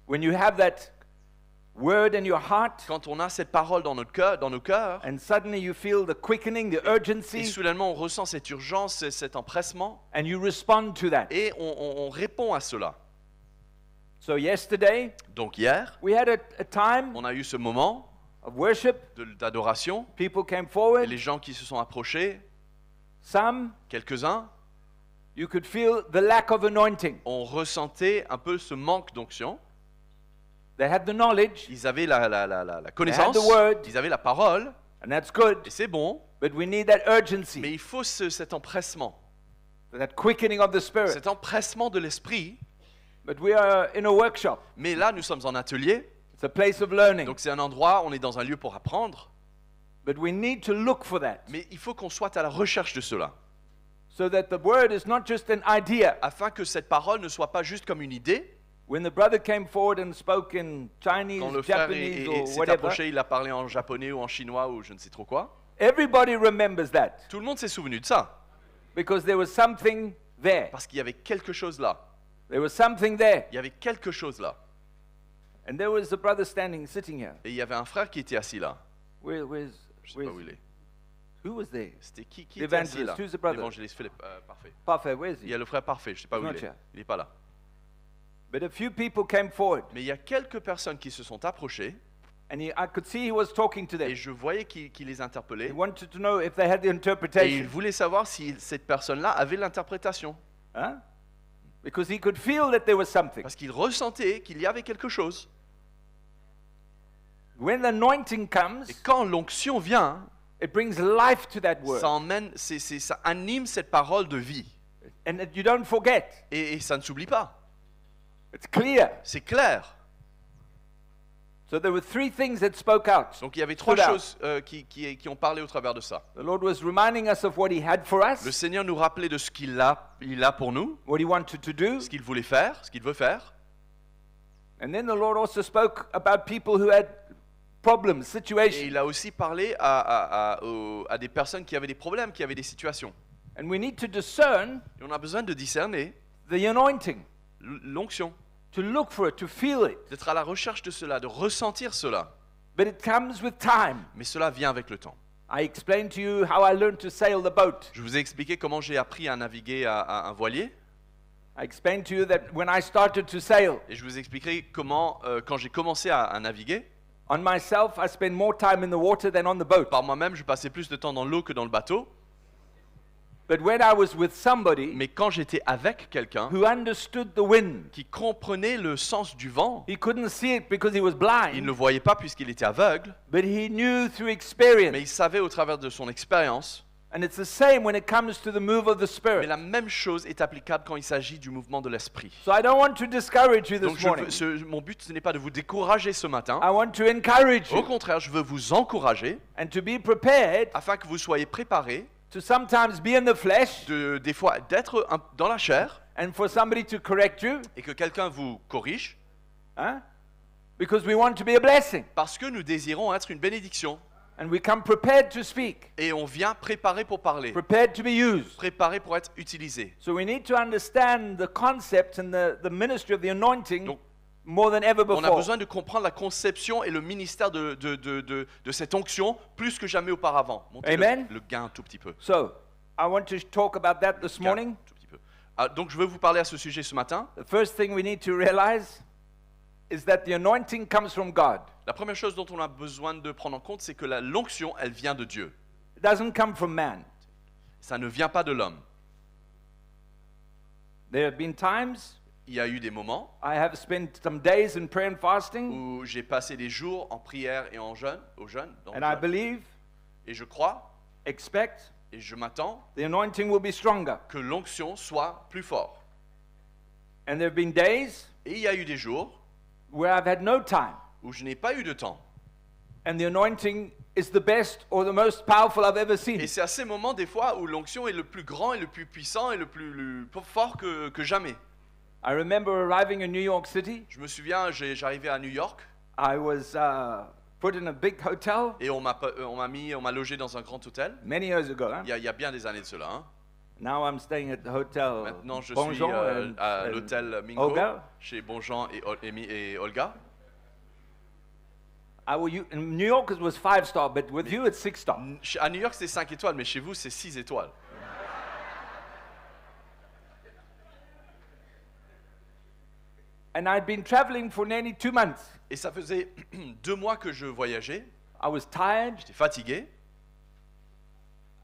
H: When you have that word in your heart,
I: Quand on a cette parole dans nos cœurs,
H: and suddenly you feel the quickening, the
I: et
H: urgency,
I: soudainement on ressent cette urgence, cet empressement,
H: and you respond to that.
I: et on répond à cela.
H: So yesterday,
I: Donc hier,
H: we had a time
I: on a eu ce moment
H: of worship.
I: d'adoration,
H: People came
I: et
H: forward.
I: les gens qui se sont approchés,
H: Some,
I: quelques-uns,
H: you could feel the lack of anointing.
I: ont ressenti un peu ce manque d'onction.
H: They had the knowledge,
I: Ils avaient la connaissance,
H: the word.
I: ils avaient la parole,
H: and that's good.
I: et c'est bon,
H: But we need that urgency,
I: mais il faut cet empressement,
H: that quickening of the Spirit.
I: cet empressement de l'esprit.
H: But we are in a workshop.
I: Mais là, nous sommes en atelier,
H: It's a place of learning.
I: donc c'est un endroit, on est dans un lieu pour apprendre,
H: But we need to look for that,
I: mais il faut qu'on soit à la recherche de cela,
H: so that the word is not just an idea.
I: afin que cette parole ne soit pas juste comme une idée.
H: When the brother came forward and spoke in Chinese,
I: Quand le frère
H: Japanese, or
I: s'est
H: whatever,
I: approché, il a parlé en japonais ou en chinois ou je ne sais trop quoi.
H: everybody remembers that
I: Tout le monde s'est souvenu de ça,
H: because there was something there.
I: parce qu'il y avait quelque chose là.
H: There was something there.
I: Il y avait quelque chose là.
H: And there was a brother sitting here.
I: Et il y avait un frère qui était assis là.
H: Where's
I: Je ne sais pas où il est.
H: who was there?
I: C'était qui était assis là?
H: L'évangéliste. Who's the brother?
I: L'évangéliste Philippe, parfait.
H: Parfait, where is
I: Il
H: he?
I: y a le frère parfait, je ne sais pas
H: He's
I: où
H: not
I: il est.
H: here.
I: Il n'est pas là.
H: But a few people came forward,
I: Mais il y a quelques personnes qui se sont approchées
H: and I could see he was talking to
I: et
H: them.
I: je voyais qu'il les interpellait.
H: He wanted to know if they had the
I: Et il
H: interpretation,
I: voulait savoir si cette personne-là avait l'interprétation.
H: huh? Because he could feel that there was something.
I: Parce qu'il ressentait qu'il y avait quelque chose.
H: When the anointing comes,
I: Et quand l'onction vient,
H: it brings life to that word,
I: ça emmène, ça anime cette parole de vie.
H: and that you don't forget.
I: Et ça ne s'oublie pas.
H: It's clear.
I: C'est clair.
H: So there were three things that spoke out.
I: Donc il y avait trois
H: Stood out.
I: choses qui ont parlé au travers de ça.
H: The Lord was reminding us of what He had for
I: Le
H: us,
I: Seigneur nous rappelait de ce qu'il a pour nous,
H: what He wanted to do,
I: ce qu'il voulait faire, ce qu'il veut faire.
H: and then the Lord also spoke about people who had problems,
I: Et
H: situations.
I: il a aussi parlé à des personnes qui avaient des problèmes, qui avaient des situations.
H: And we need to discern
I: Et on a besoin de discerner
H: the anointing,
I: l'onction,
H: to look for it, to feel it.
I: d'être à la recherche de cela, de ressentir cela.
H: But it comes with time.
I: Mais cela vient avec le temps.
H: I explained to you how I learned to sail the boat.
I: Je vous ai expliqué comment j'ai appris à naviguer à un voilier.
H: I explained to you that when I started to sail,
I: Et je vous ai expliqué comment, quand j'ai commencé à naviguer,
H: on myself, I spend more time in the water than on the boat.
I: par moi-même, je passais plus de temps dans l'eau que dans le bateau.
H: But when I was with somebody
I: Mais quand j'étais avec quelqu'un
H: who understood the wind,
I: qui comprenait le sens du vent,
H: he couldn't see it because he was
I: il ne
H: blind,
I: le voyait pas puisqu'il était aveugle,
H: but he knew through
I: mais
H: experience.
I: il savait au travers de son expérience.
H: And it's the same when it comes to the move of the
I: Mais
H: Spirit.
I: la même chose est applicable quand il s'agit du mouvement de l'esprit.
H: So I don't want to discourage you
I: Donc
H: this morning.
I: mon but, ce n'est pas de vous décourager ce matin.
H: I want to encourage
I: Au
H: you
I: contraire, je veux vous encourager
H: and to be prepared
I: afin que vous soyez préparés
H: to sometimes be in the flesh
I: des fois d'être dans la chair
H: and for somebody to correct you,
I: et que quelqu'un vous corrige
H: huh? Because we want to be a blessing.
I: parce que nous désirons être une bénédiction.
H: And we come prepared to speak,
I: Et on vient préparé pour parler,
H: prepared to be used.
I: préparé pour être utilisé.
H: So we need to understand the concept and the ministry of the anointing
I: Donc,
H: more than ever
I: on a
H: before.
I: besoin de comprendre la conception et le ministère de cette onction plus que jamais auparavant. Montez
H: Amen.
I: le gain un tout petit peu.
H: So I want to talk about that this
I: Gain
H: morning.
I: un tout petit peu. Ah, donc je veux vous parler à ce sujet ce matin.
H: The first thing we need to realize is that the anointing comes from God.
I: La première chose dont on a besoin de prendre en compte, c'est que l'onction, elle vient de Dieu.
H: It doesn't come from man.
I: Ça ne vient pas de l'homme.
H: There have been times
I: Il y a eu des moments
H: I have spent some days in prayer and fasting,
I: où j'ai passé des jours en prière et en jeûne, dans le
H: and I
I: jeûne.
H: believe,
I: Et je crois
H: expect,
I: et je m'attends
H: the anointing will be stronger.
I: que l'onction soit plus forte.
H: And there have been days
I: Et il y a eu des jours
H: where I've had no time,
I: où je n'ai pas eu de temps.
H: and the anointing is the best or the most powerful I've ever seen.
I: Et c'est à ces moments des fois où l'onction est le plus grand et le plus puissant et le plus fort que jamais.
H: I remember arriving in New York City.
I: Je me souviens, j'arrivais à New York
H: I was put in a big hotel
I: et on m'a logé dans un grand hôtel.
H: many years ago. Huh?
I: Il y a bien des années de cela. Hein.
H: Now I'm staying at the hotel
I: Maintenant, je suis
H: Bonjour
I: à
H: and
I: l'hôtel Mingo
H: Olga.
I: chez Bonjean et Olga.
H: In New York it was 5-star, but with you it's 6-star.
I: À New York, c'est 5 étoiles, mais chez vous, c'est 6 étoiles.
H: And I'd been traveling for nearly 2 months.
I: Et ça faisait 2 mois que je voyageais.
H: I was tired.
I: J'étais fatigué.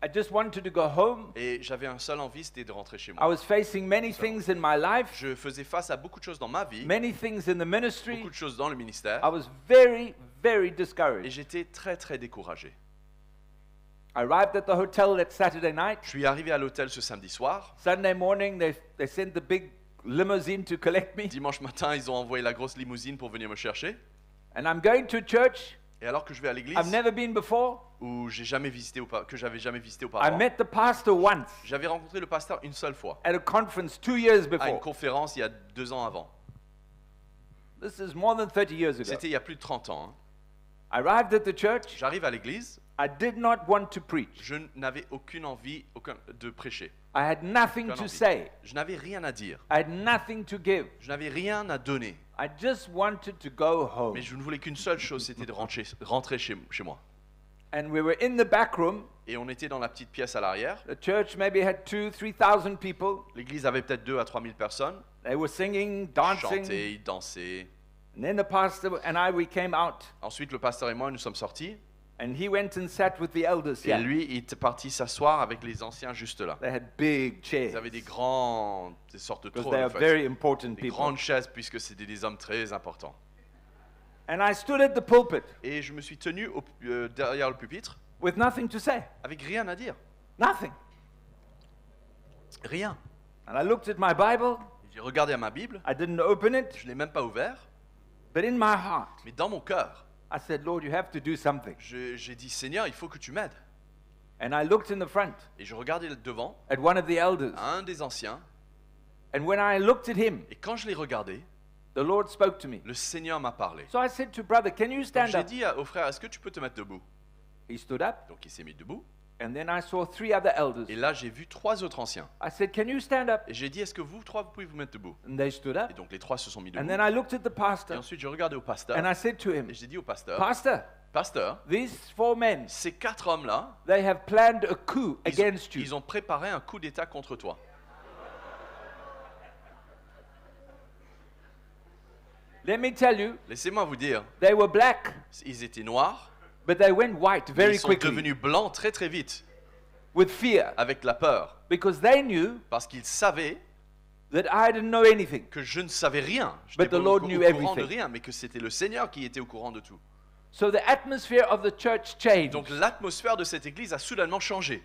H: I just wanted to go home.
I: Et j'avais un seul envie, c'était de rentrer chez
H: I
I: moi.
H: was facing many things in my life,
I: Je faisais face à beaucoup de choses dans ma vie,
H: many things in the ministry.
I: beaucoup de choses dans le ministère.
H: I was very, very
I: Et
H: discouraged.
I: j'étais très, très découragé.
H: I arrived at the hotel that Saturday night.
I: Je suis arrivé à l'hôtel ce samedi soir.
H: Sunday morning, they sent the big limousine to collect me.
I: Dimanche matin, ils ont envoyé la grosse limousine pour venir me chercher.
H: And I'm going to church
I: Et alors que je vais à l'église,
H: I've never been before.
I: où que j'avais jamais visité
H: I
I: auparavant,
H: met the pastor once
I: j'avais rencontré le pasteur une seule fois,
H: at a conference 2 years
I: à une
H: before.
I: conférence il y a 2 ans avant.
H: This is more than 30 years ago.
I: C'était il y a plus de 30 ans. Hein.
H: I arrived at the church.
I: J'arrive à l'église,
H: I did not want to preach.
I: je n'avais aucune envie de prêcher.
H: I had nothing
I: Aucune
H: to
I: envie.
H: say.
I: Je n'avais rien à dire.
H: I had nothing to give.
I: Je n'avais rien à donner.
H: I just wanted to go home.
I: Mais je ne voulais qu'une seule chose, c'était de rentrer chez moi.
H: And we were in the back room.
I: Et on était dans la petite pièce à l'arrière.
H: The church maybe had 2,000-3,000 people.
I: L'église avait peut-être 2 à 3 000 personnes.
H: They were singing,
I: Ils
H: dancing.
I: chantaient, ils dansaient.
H: And then the pastor and I, we came out.
I: Ensuite, le pasteur et moi, nous sommes sortis.
H: And he went and sat with the elders
I: Et
H: here.
I: lui, il était parti s'asseoir avec les anciens juste là.
H: They had big
I: Ils
H: chairs.
I: avaient des sortes de
H: Because
I: trônes,
H: they
I: en
H: are
I: fait.
H: very important
I: Des
H: people.
I: grandes chaises, puisque c'était des hommes très importants.
H: And I stood at the pulpit
I: Et je me suis tenu derrière le pupitre,
H: with nothing to say.
I: avec rien à dire.
H: Nothing.
I: Rien.
H: And I looked at my Bible.
I: J'ai regardé à ma Bible,
H: I didn't open it.
I: je ne l'ai même pas ouvert,
H: But in my heart,
I: mais dans mon cœur,
H: I said, Lord, you have to do something.
I: j'ai dit, Seigneur, il faut que tu m'aides.
H: And I looked in the front
I: Et je regardais devant,
H: at one of the elders.
I: un des anciens,
H: And when I looked at him,
I: et quand je l'ai regardé,
H: the Lord spoke to me.
I: le Seigneur m'a parlé.
H: So I said to brother, can you
I: Donc
H: stand
I: j'ai
H: up?
I: dit au frère, est-ce que tu peux te mettre debout?
H: He stood up.
I: Donc il s'est mis debout.
H: And then I saw 3 other elders.
I: Et là, j'ai vu 3 autres anciens.
H: I said, can you stand up?
I: Et j'ai dit, est-ce que vous 3, vous pouvez vous mettre debout?
H: And they stood up.
I: Et donc les 3 se sont mis
H: And
I: debout.
H: then I looked at the
I: Et
H: pastor
I: ensuite, je regardais au pasteur.
H: and I said to him,
I: Et j'ai dit au pasteur,
H: Pastor,
I: pasteur,
H: these 4 men,
I: ces 4 hommes-là,
H: they have planned a coup against you.
I: ils ont préparé un coup d'État contre toi.
H: Let me tell you,
I: Laissez-moi vous dire,
H: they were black,
I: ils étaient noirs,
H: but they went white
I: mais
H: very
I: ils sont
H: quickly
I: devenus blancs très très vite,
H: with fear
I: avec la peur,
H: because they knew
I: parce qu'ils savaient
H: that I didn't know anything.
I: que je ne savais rien. Je
H: But
I: n'étais
H: the
I: pas
H: Lord
I: au
H: knew
I: courant de
H: everything.
I: rien, mais que c'était le Seigneur qui était au courant de tout.
H: So the atmosphere of the church changed.
I: Donc l'atmosphère de cette église a soudainement changé.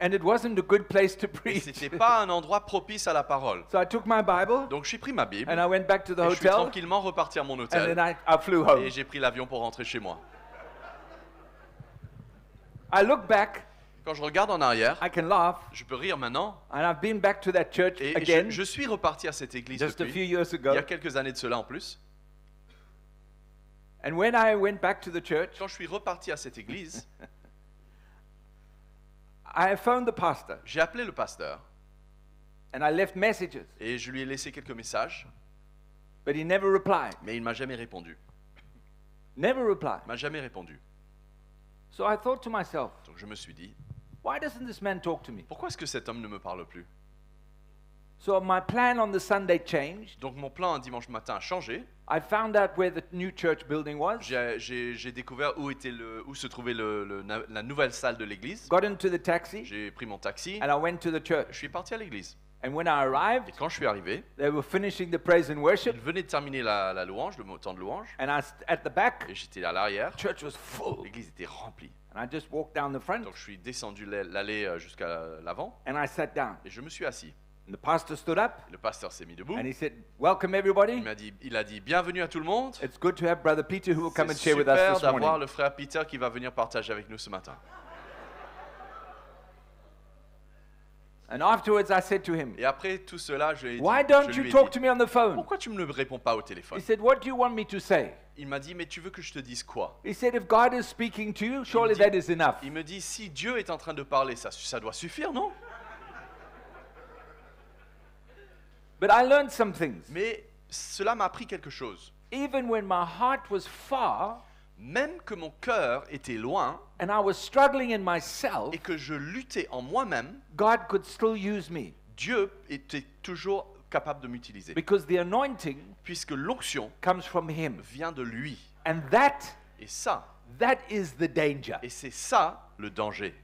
H: And it wasn't a good place to
I: Et
H: preach.
I: c'était pas un endroit propice à la parole.
H: So I took my Bible
I: Donc j'ai pris ma Bible
H: and I went back to the
I: et je suis
H: hotel
I: tranquillement reparti à mon
H: and
I: hôtel
H: then I flew home.
I: et j'ai pris l'avion pour rentrer chez moi.
H: I look back,
I: Quand je regarde en arrière,
H: I can laugh,
I: je peux rire maintenant
H: and I've been back to that church
I: et
H: again
I: je suis reparti à cette église
H: just a few
I: depuis,
H: years
I: il y
H: ago.
I: a quelques années de cela en plus.
H: And when I went back to the church,
I: Quand je suis reparti à cette église,
H: I phoned the pastor
I: j'ai appelé le pasteur
H: and I left messages,
I: et je lui ai laissé quelques messages,
H: but he never replied.
I: mais il m'a jamais répondu.
H: Never replied.
I: Il m'a jamais répondu.
H: So I thought to myself,
I: Donc je me suis dit,
H: why doesn't this man talk to me?
I: pourquoi est-ce que cet homme ne me parle plus?
H: So my plan on the Sunday changed.
I: Donc mon plan un dimanche matin a changé.
H: I found out where the new church building was,
I: J'ai découvert où se trouvait la nouvelle salle de l'église.
H: got into the taxi,
I: J'ai pris mon taxi.
H: and I went to the
I: Je
H: church.
I: suis parti à l'église.
H: And when I
I: Et
H: arrived,
I: quand je suis arrivé,
H: they were finishing the praise and worship,
I: ils venaient de terminer la louange, le temps de louange.
H: and at the back,
I: Et j'étais à l'arrière.
H: church was full.
I: L'église était remplie.
H: And I just walked down the front,
I: Donc je suis descendu l'allée jusqu'à l'avant.
H: and I sat down.
I: Et je me suis assis.
H: And the pastor stood up,
I: Le pasteur s'est mis debout.
H: and he said, welcome everybody.
I: Il a dit bienvenue à tout le monde.
H: It's good to have Brother Peter who will come and
I: C'est
H: share with us
I: super
H: this
I: d'avoir
H: morning.
I: le frère Peter qui va venir partager avec nous ce matin.
H: And afterwards I said to him,
I: Et après tout cela, je lui ai dit,
H: why don't
I: je
H: you
I: lui ai
H: talk
I: dit,
H: to me on the phone?
I: pourquoi tu ne me réponds pas au téléphone?
H: He said, what do you want me to say?
I: Il m'a dit, mais tu veux que je te dise quoi?
H: He said, if God is speaking to you, surely
I: dit-
H: that is enough.
I: Il me dit, si Dieu est en train de parler, ça doit suffire, non?
H: But I learned some things.
I: Mais cela m'a appris quelque chose.
H: Even when my heart was far
I: Même que mon cœur était loin
H: and I was struggling in myself,
I: et que je luttais en moi-même,
H: God could still use me
I: Dieu était toujours capable de m'utiliser.
H: because the anointing
I: Puisque l'onction
H: comes from Him.
I: vient de lui.
H: And that
I: Et ça,
H: is the danger.
I: et c'est ça le danger.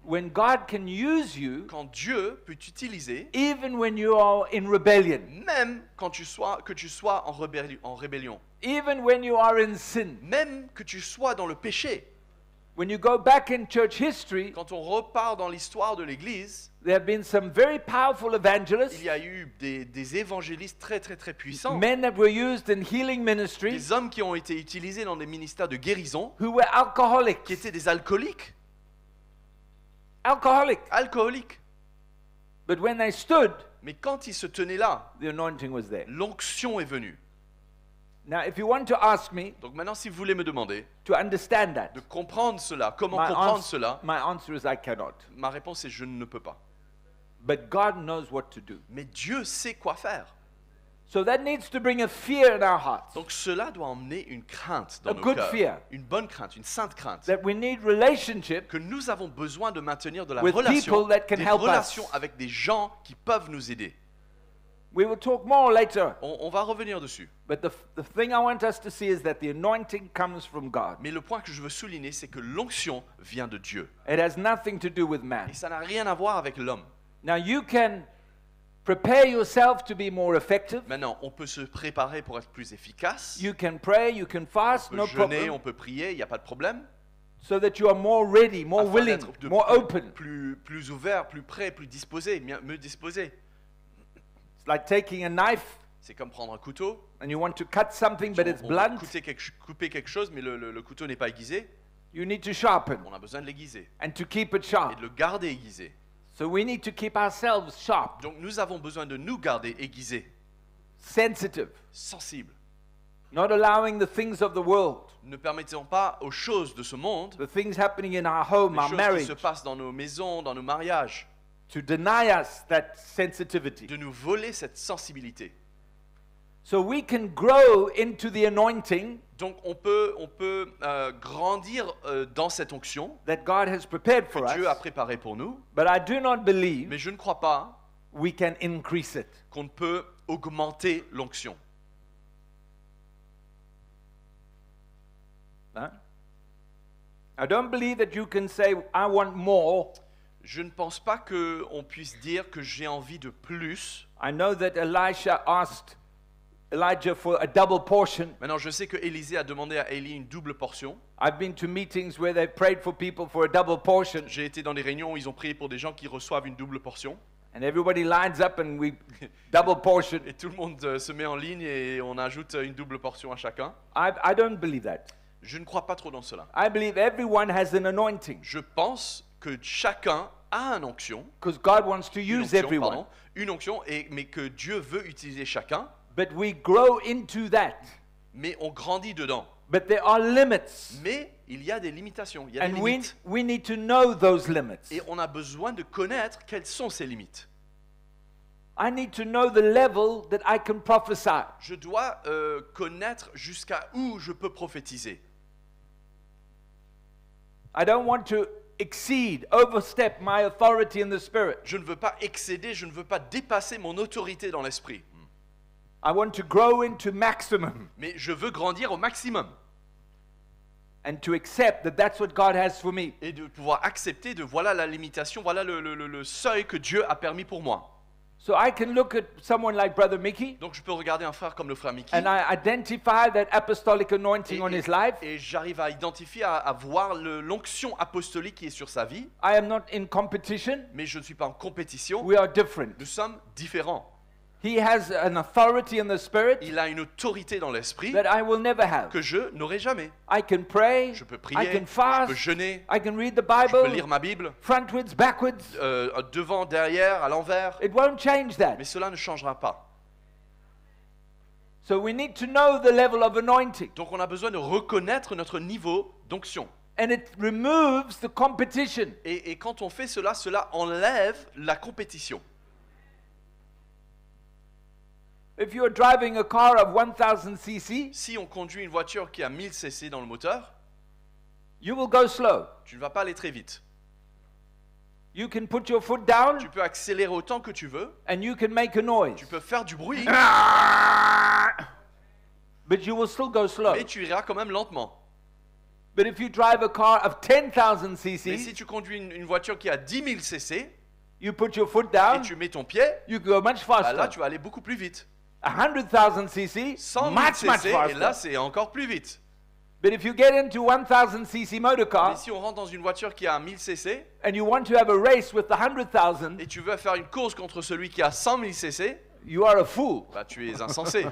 H: When God can use you,
I: Quand Dieu peut t'utiliser,
H: even when you are in rebellion,
I: même quand tu sois en rébellion,
H: even when you are in sin,
I: même que tu sois dans le péché,
H: when you go back in church history,
I: quand on repart dans l'histoire de l'Église,
H: there have been some very powerful evangelists,
I: il y a eu des évangélistes très très très puissants,
H: men that were used in healing ministries,
I: des hommes qui ont été utilisés dans des ministères de guérison,
H: who were alcoholics.
I: qui étaient des alcooliques.
H: Alcoholics. But when they stood,
I: Mais quand ils se tenaient là,
H: the anointing was there.
I: l'onction est venue.
H: Now, if you want to ask me
I: Donc maintenant, si vous voulez me demander
H: to understand that,
I: de comprendre cela, comment
H: my
I: comprendre
H: ans-
I: cela,
H: my answer is I cannot.
I: ma réponse est je ne peux pas.
H: But God knows what to do.
I: Mais Dieu sait quoi faire.
H: So that needs to bring a fear in our hearts.
I: Donc cela doit emmener une crainte dans
H: A
I: nos
H: good
I: cœurs.
H: fear.
I: Une bonne crainte, une sainte crainte.
H: That we need relationship
I: Que nous avons besoin de maintenir de la
H: with
I: relation,
H: people that can
I: des
H: help
I: relations
H: us.
I: avec des gens qui peuvent nous aider.
H: We will talk more later.
I: On va revenir dessus.
H: But the thing I want us to see is that the anointing comes from God.
I: Mais le point que je veux souligner, c'est que l'onction vient de Dieu.
H: It has nothing to do with man.
I: Et ça n'a rien à voir avec l'homme.
H: Now you can prepare yourself to be more effective.
I: Maintenant, on peut se préparer pour être plus efficace.
H: You can pray, you can fast,
I: On
H: no
I: peut jeûner,
H: problem.
I: on peut prier, il n'y a pas de problème.
H: So that you are more ready, more
I: Afin
H: willing,
I: d'être de
H: more open.
I: plus ouvert, plus prêt, plus disposé, mieux disposé.
H: It's like taking a knife
I: C'est comme prendre un couteau.
H: and you want to cut something but it's
I: On va
H: blunt.
I: couper quelque chose, mais le couteau n'est pas aiguisé.
H: You need to sharpen
I: On a besoin de l'aiguiser
H: and to keep it
I: et
H: sharp.
I: de le garder aiguisé.
H: So we need to keep ourselves sharp,
I: Donc nous avons besoin de nous garder aiguisés,
H: sensitive,
I: sensibles.
H: not allowing the things of the world,
I: Ne permettons pas aux choses de ce monde,
H: the things happening in our home,
I: les
H: our
I: choses qui
H: marriage,
I: se passent dans nos maisons, dans nos mariages,
H: to deny us that sensitivity.
I: de nous voler cette sensibilité.
H: So we can grow into the anointing
I: Donc on peut grandir dans cette onction
H: that God has prepared for
I: que Dieu a
H: us,
I: préparée pour nous,
H: but I do not believe
I: mais je ne crois pas
H: we can increase it.
I: qu'on peut augmenter l'onction.
H: Huh? I don't believe that you can say, I want more.
I: Je ne pense pas qu'on puisse dire que j'ai envie de plus.
H: I know that Elisha asked Elijah for a double portion.
I: Maintenant, je sais que Élisée a demandé à Élie une double portion.
H: I've been to meetings where they prayed for people for a double portion,
I: J'ai été dans des réunions où ils ont prié pour des gens qui reçoivent une double portion.
H: and everybody lines up and we double portion.
I: Et tout le monde se met en ligne et on ajoute une double portion à chacun.
H: I don't believe that.
I: Je ne crois pas trop dans cela.
H: I believe everyone has an anointing
I: Je pense que chacun a une onction,
H: because God wants to
I: une
H: use
I: onction,
H: everyone.
I: pardon, une onction, mais que Dieu veut utiliser chacun,
H: But we grow into that.
I: mais on grandit dedans.
H: But there are limits,
I: Mais il y a des limitations, il y a des
H: and
I: limites.
H: we need to know those limits.
I: Et on a besoin de connaître quelles sont ces limites.
H: I need to know the level that I can prophesy.
I: Je dois connaître jusqu'à où je peux prophétiser.
H: I don't want to exceed, overstep my authority in the spirit.
I: Je ne veux pas excéder, je ne veux pas dépasser mon autorité dans l'esprit.
H: I want to grow into maximum
I: Mais je veux grandir au maximum
H: and to accept that that's what God has for me.
I: et de pouvoir accepter de voilà la limitation, voilà le seuil que Dieu a permis pour moi.
H: So I can look at someone like Brother Mickey
I: Donc je peux regarder un frère comme le frère Mickey
H: and I identify that apostolic anointing on his life.
I: et j'arrive à identifier, à voir l'onction apostolique qui est sur sa vie,
H: I am not in competition.
I: mais je ne suis pas en compétition.
H: We are different.
I: Nous sommes différents.
H: He has an authority in the spirit
I: Il a une autorité dans l'esprit
H: that I will never have.
I: que je n'aurai jamais.
H: I can pray,
I: Je peux
H: I
I: prier,
H: can
I: je
H: fast,
I: peux jeûner,
H: I can read the
I: je peux
H: Bible,
I: lire ma Bible,
H: frontwards, backwards.
I: devant, derrière, à l'envers.
H: It won't change that.
I: Mais cela ne changera pas.
H: So we need to know the level of anointing.
I: Donc on a besoin de reconnaître notre niveau d'onction.
H: And it removes the competition.
I: Et quand on fait cela, cela enlève la compétition.
H: If you are driving a car of 1000 cc,
I: Si on conduit une voiture qui a 1000 cc dans le moteur,
H: you will go slow.
I: tu ne vas pas aller très vite.
H: You can put your foot down
I: Tu peux accélérer autant que tu veux,
H: and you can make a noise.
I: tu peux faire du bruit,
H: But you will still go slow.
I: mais tu iras quand même lentement.
H: But if you drive a car of 10,000
I: Mais
H: cc,
I: si tu conduis une voiture qui a 10 000 cc
H: you put your foot
I: et
H: down,
I: tu mets ton pied,
H: you go much
I: bah là
H: faster.
I: tu vas aller beaucoup plus vite.
H: 100,000 cc,
I: 100 000
H: much, much
I: cc et là
H: faster.
I: c'est encore plus vite.
H: But if you get into 1000 cc motor
I: Mais
H: car
I: si on rentre dans une voiture qui a 1000 cc
H: and you want to have a race with the 100,000,
I: et tu veux faire une course contre celui qui a 100 000 cc,
H: you are a fool.
I: bah tu es insensé.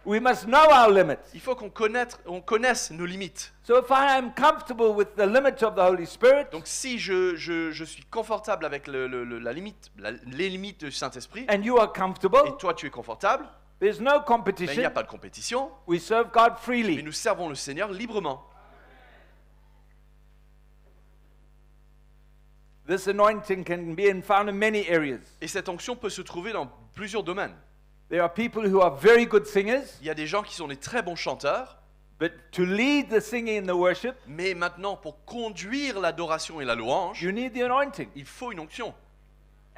H: We must know our limits.
I: Il faut qu'on connaisse nos limites.
H: So if I am comfortable with the limit of the Holy Spirit,
I: Donc si je suis confortable avec la limite, les limites du Saint-Esprit,
H: and you are
I: et
H: comfortable,
I: toi tu es confortable,
H: there's no
I: ben, il n'y
H: competition.
I: a pas de compétition,
H: We serve God
I: mais
H: freely.
I: nous servons le Seigneur librement.
H: This anointing can be found in many areas.
I: Et cette onction peut se trouver dans plusieurs domaines.
H: There are people who are very good singers,
I: Il y a des gens qui sont des très bons chanteurs,
H: but to lead the singing and the worship,
I: mais maintenant, pour conduire l'adoration et la louange,
H: you need the anointing.
I: il faut une onction.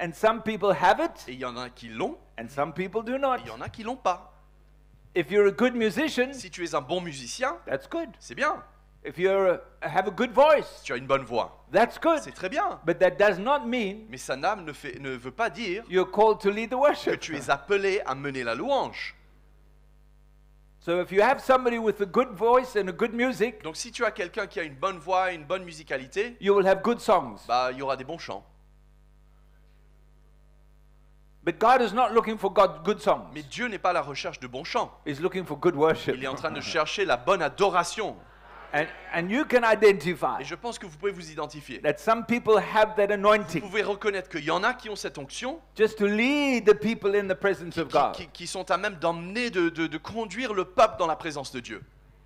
H: And some people have it,
I: Et il y en a qui l'ont,
H: and some people do
I: et
H: not.
I: il y en a qui l'ont pas.
H: If you're a good musician,
I: Si tu es un bon musicien,
H: that's good.
I: c'est bien.
H: If you have a good voice,
I: Si tu as une bonne voix,
H: that's good.
I: c'est très bien.
H: But that does not mean
I: Mais ça ne veut pas dire
H: you're called to lead the
I: que
H: worship.
I: tu es appelé à mener la louange.
H: So if you have somebody with a good voice and a good music,
I: Donc si tu as quelqu'un qui a une bonne voix et une bonne musicalité,
H: you will have good songs.
I: bah il y aura des bons chants.
H: But God is not looking for good songs.
I: Mais Dieu n'est pas à la recherche de bons chants.
H: He's looking for good worship.
I: Il est en train de chercher la bonne adoration.
H: And you can identify
I: Et je pense que vous pouvez vous identifier.
H: that some people have that
I: Vous
H: anointing
I: pouvez reconnaître qu'il y en a qui ont cette onction,
H: just to lead the people in the presence of God.
I: qui sont à même d'emmener, de conduire le peuple dans la présence de Dieu.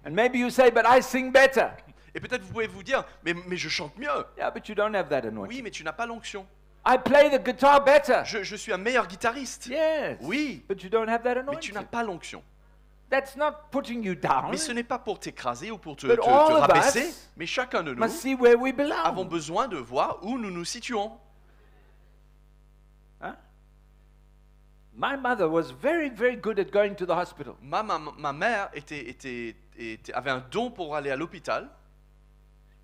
H: And maybe you say, but I sing better.
I: Et peut-être vous pouvez vous dire, mais je chante mieux.
H: Yeah, but you don't have that
I: Oui,
H: anointing.
I: mais tu n'as pas l'onction.
H: I play the guitar better.
I: Je suis un meilleur guitariste.
H: Yes.
I: Oui,
H: But you don't have that
I: mais tu n'as
H: anointing.
I: pas l'onction.
H: That's not putting you down.
I: Mais ce n'est pas pour t'écraser ou pour te
H: But all of
I: rabaisser,
H: us
I: mais chacun de nous
H: Must see where we
I: avons
H: belong.
I: besoin de voir où nous nous situons.
H: Huh? My mother was very, very good at going to the hospital.
I: Ma mère avait un don pour aller à l'hôpital,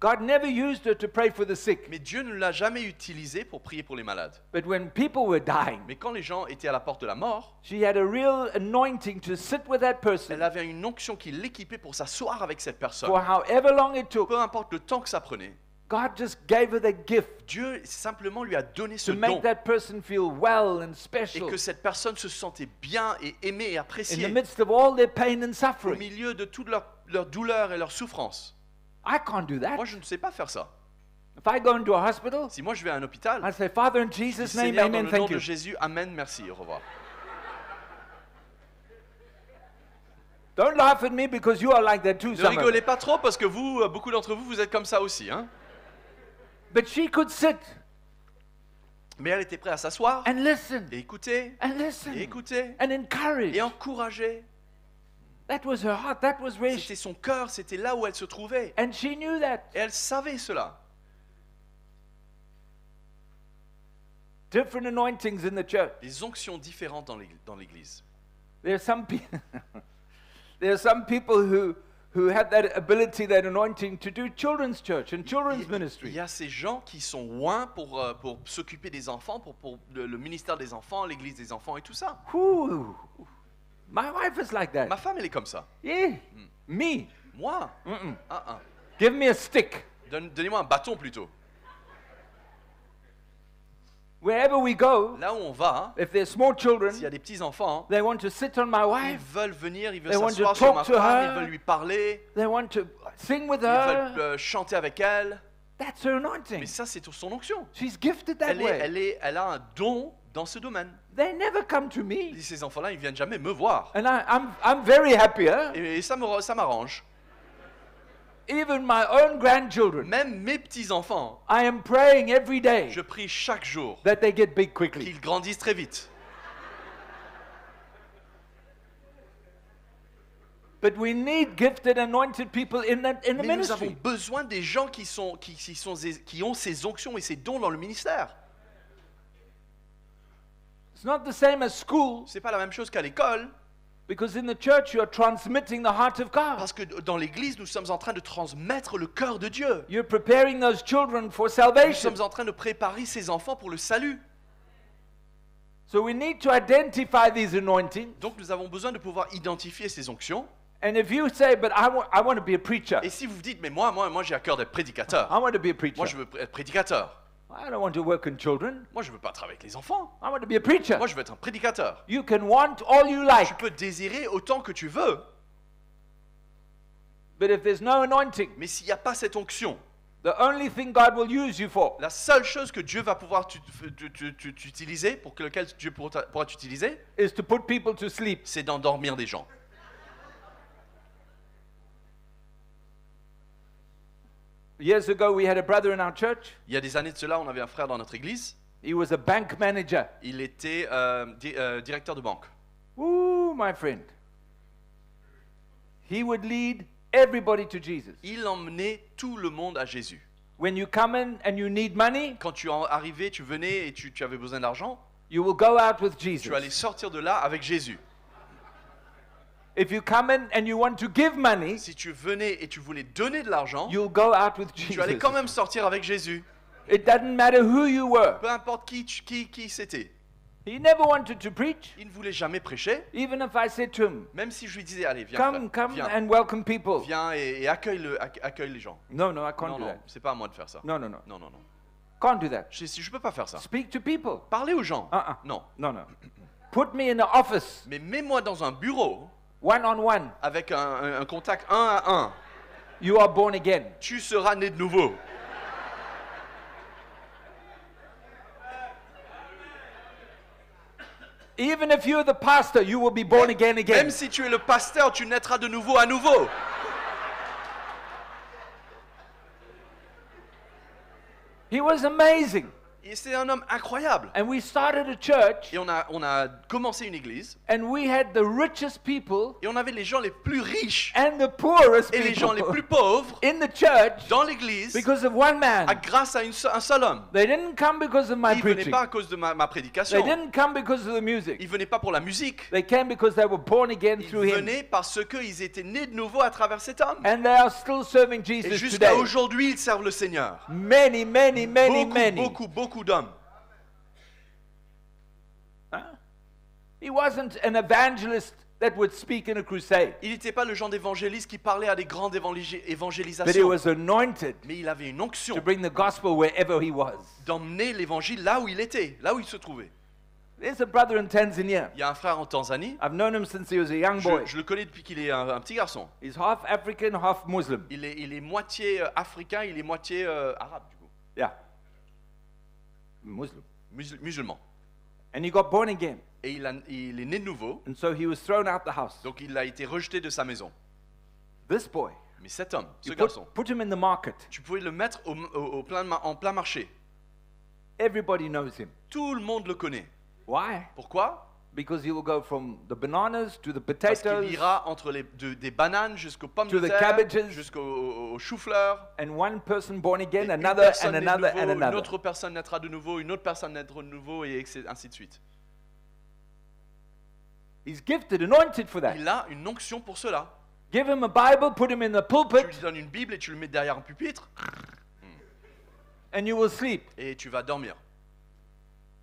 H: God never used her to pray for the sick.
I: mais Dieu ne l'a jamais utilisé pour prier pour les malades.
H: But when people were dying,
I: Mais quand les gens étaient à la porte de la mort,
H: she had a real anointing to sit with that person
I: elle avait une onction qui l'équipait pour s'asseoir avec cette personne.
H: for however long it took.
I: Peu importe le temps que ça prenait,
H: God just gave her that gift
I: Dieu simplement lui a donné ce
H: to
I: don
H: make that person feel well and
I: et
H: special
I: que cette personne se sentait bien et aimée et
H: in the
I: appréciée
H: midst of all their pain and
I: au
H: suffering.
I: milieu de toute leur douleur et leur souffrance.
H: I can't do that.
I: Moi, je ne sais pas faire ça.
H: If I go into a hospital,
I: Si moi je vais à un hôpital,
H: I say, Father, in
I: je dis,
H: Jesus' name,
I: Seigneur, dans
H: amen,
I: le nom
H: thank
I: de
H: you.
I: Jésus, amen, merci, au revoir.
H: Don't laugh at me because you are like that too,
I: Ne
H: some of
I: rigolez
H: you.
I: pas trop parce que vous, beaucoup d'entre vous, vous êtes comme ça aussi. Hein?
H: But she could sit
I: Mais elle était prête à s'asseoir
H: and listen
I: et écouter,
H: and listen
I: et écouter,
H: and encourage.
I: et encourager.
H: That was her heart. That was where
I: C'était son cœur, c'était là où elle se trouvait.
H: and she knew that.
I: Et elle savait cela.
H: Different anointings in the church.
I: Des onctions différentes dans l'Église.
H: There are some people. There are some people who have that ability, that anointing to do children's church and children's
I: Il
H: ministry.
I: y a ces gens qui sont loin pour s'occuper des enfants, pour le ministère des enfants, l'Église des enfants et tout ça.
H: Whew. My wife is like that.
I: Ma femme, elle est comme ça.
H: Yeah. Me.
I: Moi,
H: Mm-mm.
I: ah.
H: Give me a stick.
I: Donnez-moi un bâton plutôt.
H: Wherever we go,
I: Là où on va,
H: if there's small children,
I: s'il y a des petits-enfants,
H: they want to sit on my
I: ils
H: wife.
I: veulent venir, ils
H: They
I: veulent
H: want to
I: s'asseoir sur
H: talk
I: ma
H: to
I: femme,
H: her.
I: ils veulent lui parler,
H: They want to sing with
I: ils veulent
H: her.
I: chanter avec elle.
H: That's her anointing.
I: Mais ça, c'est son onction.
H: She's gifted that way.
I: Elle a un don dans ce domaine.
H: They never come to
I: Et
H: me.
I: ces enfants-là, ils viennent jamais me voir.
H: And I'm very happy. Huh?
I: Et ça m'arrange.
H: Even my own grandchildren,
I: Même mes petits-enfants,
H: I am praying every day
I: je prie chaque jour
H: that they get big quickly.
I: qu'ils grandissent très vite.
H: But we need gifted, anointed people in the
I: Mais nous avons
H: ministry.
I: besoin des gens qui ont ces onctions et ces dons dans le ministère.
H: It's not the same as school,
I: C'est pas la même chose qu'à l'école,
H: because in the church you are transmitting the heart of God.
I: parce que dans l'église, nous sommes en train de transmettre le cœur de Dieu.
H: You're preparing those children for
I: Nous
H: salvation.
I: sommes en train de préparer ces enfants pour le salut.
H: So we need to identify these anointings.
I: Donc nous avons besoin de pouvoir identifier ces onctions.
H: And if you say, but I want to be a preacher,
I: Et si vous dites, mais moi j'ai à cœur d'être prédicateur.
H: I want to be a preacher.
I: Moi je veux être prédicateur.
H: I don't want to work in children.
I: Moi je veux pas travailler avec les enfants.
H: I want to be a preacher.
I: Moi je veux être un prédicateur.
H: You can want all you like,
I: Tu peux désirer autant que tu veux.
H: but if there's no anointing,
I: Mais s'il n'y a pas cette onction,
H: the only thing God will use you for
I: la seule chose que Dieu va pouvoir t'utiliser, pour lequel Dieu pourra t'utiliser,
H: is to put people to sleep.
I: c'est d'endormir des gens.
H: Years ago, we had a brother in our church.
I: Il y a des années de cela, on avait un frère dans notre église.
H: He was a bank manager.
I: Il était directeur de banque.
H: Woo! do, my friend? He would lead everybody to Jesus.
I: Il emmenait tout le monde à Jésus.
H: When you come in and you need money,
I: Quand tu arrivais, tu venais et tu avais besoin d'argent,
H: you will go out with Jesus.
I: tu allais sortir de là avec Jésus.
H: If you come in and you want to give money,
I: Si tu venais et tu voulais donner de l'argent,
H: you'll go out with
I: tu allais
H: Jesus.
I: quand même sortir avec Jésus.
H: It doesn't matter who you were.
I: Peu importe qui c'était.
H: He never wanted to preach,
I: Il ne voulait jamais prêcher,
H: even if I said to him,
I: même si je lui disais, allez, viens,
H: come,
I: frère,
H: come
I: viens,
H: and welcome people.
I: viens et accueille les gens.
H: No, no, I can't
I: Non,
H: do
I: non,
H: that.
I: c'est pas à moi de faire ça.
H: No, no, no.
I: Non, non, non.
H: Can't do that.
I: Je peux pas faire ça.
H: Speak to people.
I: Parler aux gens. Non.
H: No, no. Put me in the office,
I: Mais mets-moi dans un bureau
H: one-on-one.
I: avec un contact 1 à 1.
H: You are born again.
I: Tu seras né de nouveau.
H: Even if you're the pastor, you will be born again again.
I: Même si tu es le pasteur, tu naîtras de nouveau à nouveau.
H: He was amazing.
I: Et c'est un homme incroyable.
H: And we started a church,
I: Et on a commencé une église.
H: and we had the richest people
I: Et on avait les gens les plus riches
H: and the poorest
I: et les gens les
H: people
I: plus pauvres
H: in the church
I: dans l'église
H: because of one man.
I: grâce à un seul homme.
H: They didn't come because of my
I: Ils ne venaient
H: preaching.
I: pas à cause de ma
H: They
I: prédication.
H: didn't come because of the
I: Ils
H: music.
I: ne venaient pas pour la musique.
H: They came because they were born again
I: Ils
H: through him.
I: venaient parce qu'ils étaient nés de nouveau à travers cet homme.
H: And they are still serving
I: Et
H: Jesus
I: jusqu'à
H: today.
I: aujourd'hui, ils servent le Seigneur.
H: Many, many, many, many.
I: Beaucoup d'hommes.
H: He wasn't an evangelist that would speak in a crusade,
I: Il n'était pas le genre d'évangéliste qui parlait à des grandes
H: but he
I: évangélisations.
H: was anointed
I: Mais il avait une onction
H: to bring the gospel wherever he was.
I: d'emmener l'évangile là où il était, là où il se trouvait.
H: There's a brother in Tanzania.
I: Il y a un frère en Tanzanie.
H: I've known him since he was a young boy.
I: Je le connais depuis qu'il est un petit garçon.
H: He's half African, half Muslim.
I: Il est moitié africain, il est moitié arabe du coup.
H: Yeah. Muslim.
I: Musulman.
H: And he got born again.
I: Et il est né de nouveau.
H: And so he was thrown out the house.
I: Donc il a été rejeté de sa maison.
H: This boy,
I: Mais cet homme, ce
H: you
I: garçon,
H: put him in the market.
I: tu pouvais le mettre en plein marché.
H: Everybody knows him.
I: Tout le monde le connaît.
H: Why?
I: Pourquoi?
H: Because he will go from the bananas to the
I: Parce qu'il
H: potatoes,
I: ira entre des bananes jusqu'aux pommes
H: To
I: de
H: the
I: terre,
H: cabbages.
I: jusqu'aux choux-fleurs.
H: and one person born
I: Et
H: again,
I: une
H: another
I: personne
H: and
I: naît de
H: another
I: nouveau,
H: and
I: une
H: another.
I: autre personne naîtra de nouveau, une autre personne naîtra de nouveau, et ainsi de suite.
H: He's gifted, anointed for that.
I: Il a une onction pour cela.
H: Give him a Bible, put him in the
I: Tu
H: pulpit,
I: lui donnes une Bible et tu le mets derrière un pupitre,
H: and you will sleep.
I: et tu vas dormir.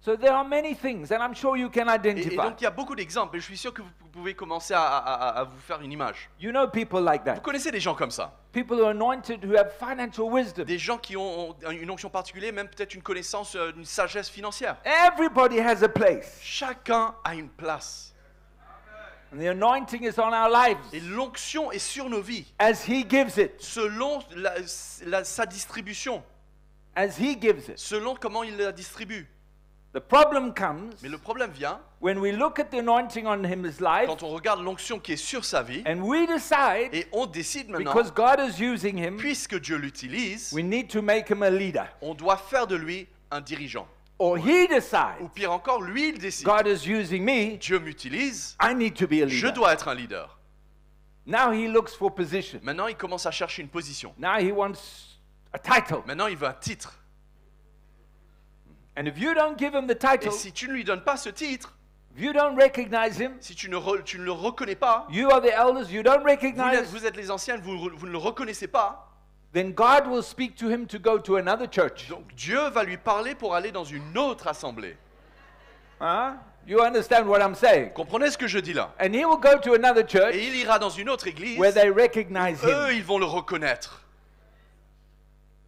H: So there are many things, and I'm sure you can
I: Et
H: identify.
I: donc il y a beaucoup d'exemples, et je suis sûr que vous pouvez commencer à vous faire une image.
H: You know people like
I: Vous
H: that.
I: connaissez des gens comme ça.
H: People who are anointed, who have financial wisdom.
I: Des gens qui ont une onction particulière, même peut-être une connaissance, une sagesse financière.
H: Everybody has a place.
I: Chacun a une place.
H: And the anointing is on our lives
I: Et l'onction est sur nos vies,
H: as He gives it.
I: selon sa distribution,
H: As He gives it.
I: selon comment il la distribue.
H: The problem comes
I: Mais le problème vient
H: when we look at the anointing on His life
I: quand on regarde l'onction qui est sur sa vie,
H: and we decide,
I: et on décide maintenant,
H: because God is using Him,
I: puisque Dieu l'utilise,
H: we need to make Him a leader.
I: on doit faire de lui un dirigeant.
H: Or He decides,
I: Ou pire encore, lui, il décide.
H: God is using me,
I: Dieu m'utilise,
H: I need to be a
I: je
H: leader.
I: dois être un leader.
H: Now He looks for position.
I: Maintenant, il commence à chercher une position.
H: Now He wants a title.
I: Maintenant, il veut un titre.
H: And if you don't give Him the
I: Et
H: title,
I: si tu ne lui donnes pas ce titre,
H: if you don't recognize Him,
I: si tu ne le reconnais pas,
H: you are the elders, you don't recognize,
I: vous êtes les anciens, vous ne le reconnaissez pas,
H: then God will speak to him to go to another church.
I: donc Dieu va lui parler pour aller dans une autre assemblée.
H: Huh? You understand what I'm saying?
I: Comprenez ce que je dis là?
H: And he will go to another church
I: Et il ira dans une autre église,
H: where they recognize
I: eux,
H: him.
I: ils vont le reconnaître.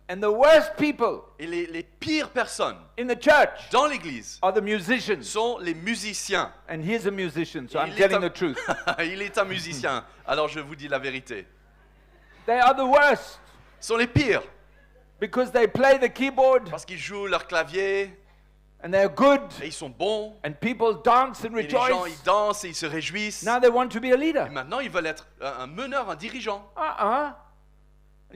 H: And the worst people
I: Et les pires personnes
H: in the church
I: dans l'église
H: are the musicians.
I: sont les musiciens.
H: And he's a musician, so
I: Et
H: I'm
I: il est
H: telling
I: un-
H: the truth.
I: Il est un musicien, alors je vous dis la vérité.
H: They are the worst
I: Ils sont les pires,
H: because they play the keyboard
I: parce qu'ils jouent leur clavier,
H: and they're good
I: et ils sont bons,
H: and people dance and
I: et les gens, ils
H: rejoice.
I: dansent et ils se réjouissent.
H: Now they want to be a leader.
I: Et maintenant, ils veulent être un meneur, un dirigeant.
H: And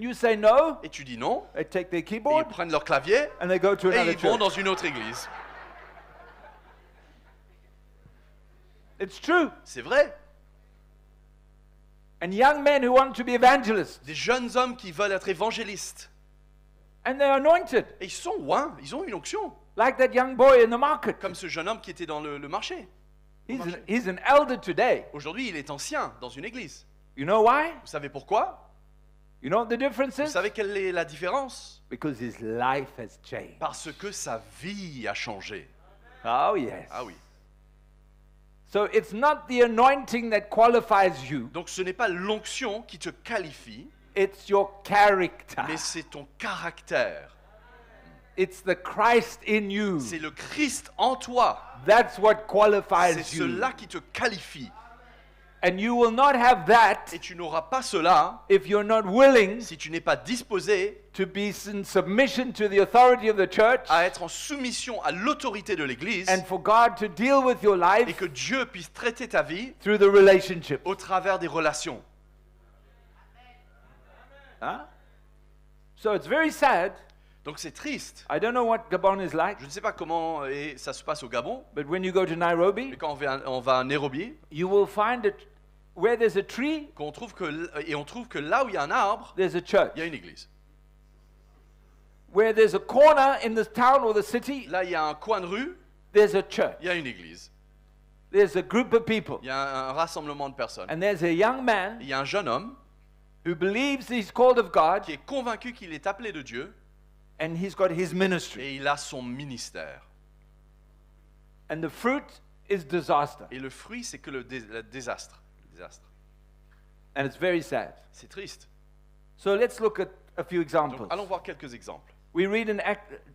H: you say no,
I: Et tu dis non,
H: they take their
I: et ils
H: keyboard
I: prennent leur clavier,
H: and they go to
I: et
H: another
I: ils vont
H: church.
I: dans une autre église.
H: It's true.
I: C'est vrai.
H: And young men who want to be evangelists.
I: Des jeunes hommes qui veulent être évangélistes.
H: And they're anointed.
I: Et ils sont oints, ils ont une onction.
H: Like that young boy in the market.
I: Comme ce jeune homme qui était dans le marché.
H: He's an elder today.
I: Aujourd'hui, il est ancien dans une église.
H: You know why?
I: Vous savez pourquoi?
H: You know what the difference
I: Vous
H: is?
I: savez quelle est la différence?
H: Because his life has changed.
I: Parce que sa vie a changé.
H: Oh yes.
I: Ah oui.
H: So it's not the anointing that qualifies you.
I: Donc ce n'est pas l'onction qui te qualifie,
H: It's your character.
I: mais c'est ton caractère.
H: It's the Christ in you.
I: C'est le Christ en toi.
H: That's what
I: C'est
H: qualifies you.
I: cela qui te qualifie.
H: And you will not have that
I: Et tu n'auras pas cela
H: if you're not willing
I: si tu n'es pas disposé
H: to be in submission to the authority of the church
I: à être en soumission à l'autorité de l'Église
H: and for God to deal with your
I: et
H: life
I: que Dieu puisse traiter ta vie
H: through the relationship.
I: au travers des relations.
H: Huh? So it's very sad.
I: Donc c'est triste.
H: I don't know what Gabon is like,
I: Je ne sais pas comment ça se passe au Gabon,
H: but when you go to Nairobi,
I: mais quand on va à Nairobi,
H: you will find that where there's a tree,
I: on trouve que là où il y a un arbre,
H: there's a church.
I: il y a une église.
H: Where there's a corner in the town or the city,
I: Là, il y a un coin de rue,
H: there's a church.
I: il y a une église.
H: There's a group of people.
I: Il y a un rassemblement de personnes.
H: And there's a young man
I: Il y a un jeune homme
H: who believes he's called of God
I: qui est convaincu qu'il est appelé de Dieu
H: and he's got his ministry.
I: et il a son ministère.
H: And the fruit is disaster.
I: Et le fruit, c'est que le désastre.
H: And it's very sad.
I: C'est triste.
H: So let's look at a few
I: Donc,
H: examples.
I: allons voir quelques exemples.
H: We read in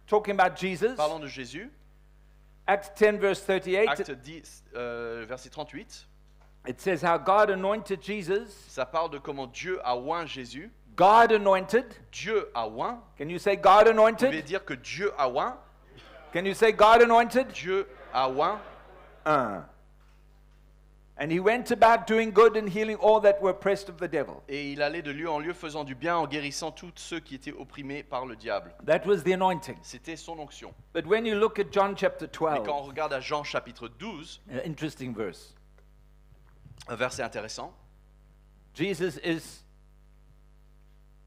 H: talking about Jesus,
I: Parlons de Jésus,
H: Acts 10 verse 38.
I: Acte 10, verset 38.
H: It says how God anointed Jesus.
I: Ça parle de comment Dieu a oint Jésus.
H: God anointed.
I: Dieu a oint.
H: Can you say God
I: Vous pouvez
H: anointed?
I: dire que Dieu a oint.
H: Can you say God anointed?
I: Dieu a oint.
H: And he went about doing good and healing all that were oppressed of the devil.
I: Et il allait de lieu en lieu faisant du bien, en guérissant tous ceux qui étaient opprimés par le diable.
H: That was the anointing.
I: C'était son onction.
H: But when you look at John chapter
I: Mais
H: 12,
I: quand on regarde à Jean chapitre 12,
H: interesting verse.
I: un verset intéressant,
H: Jesus is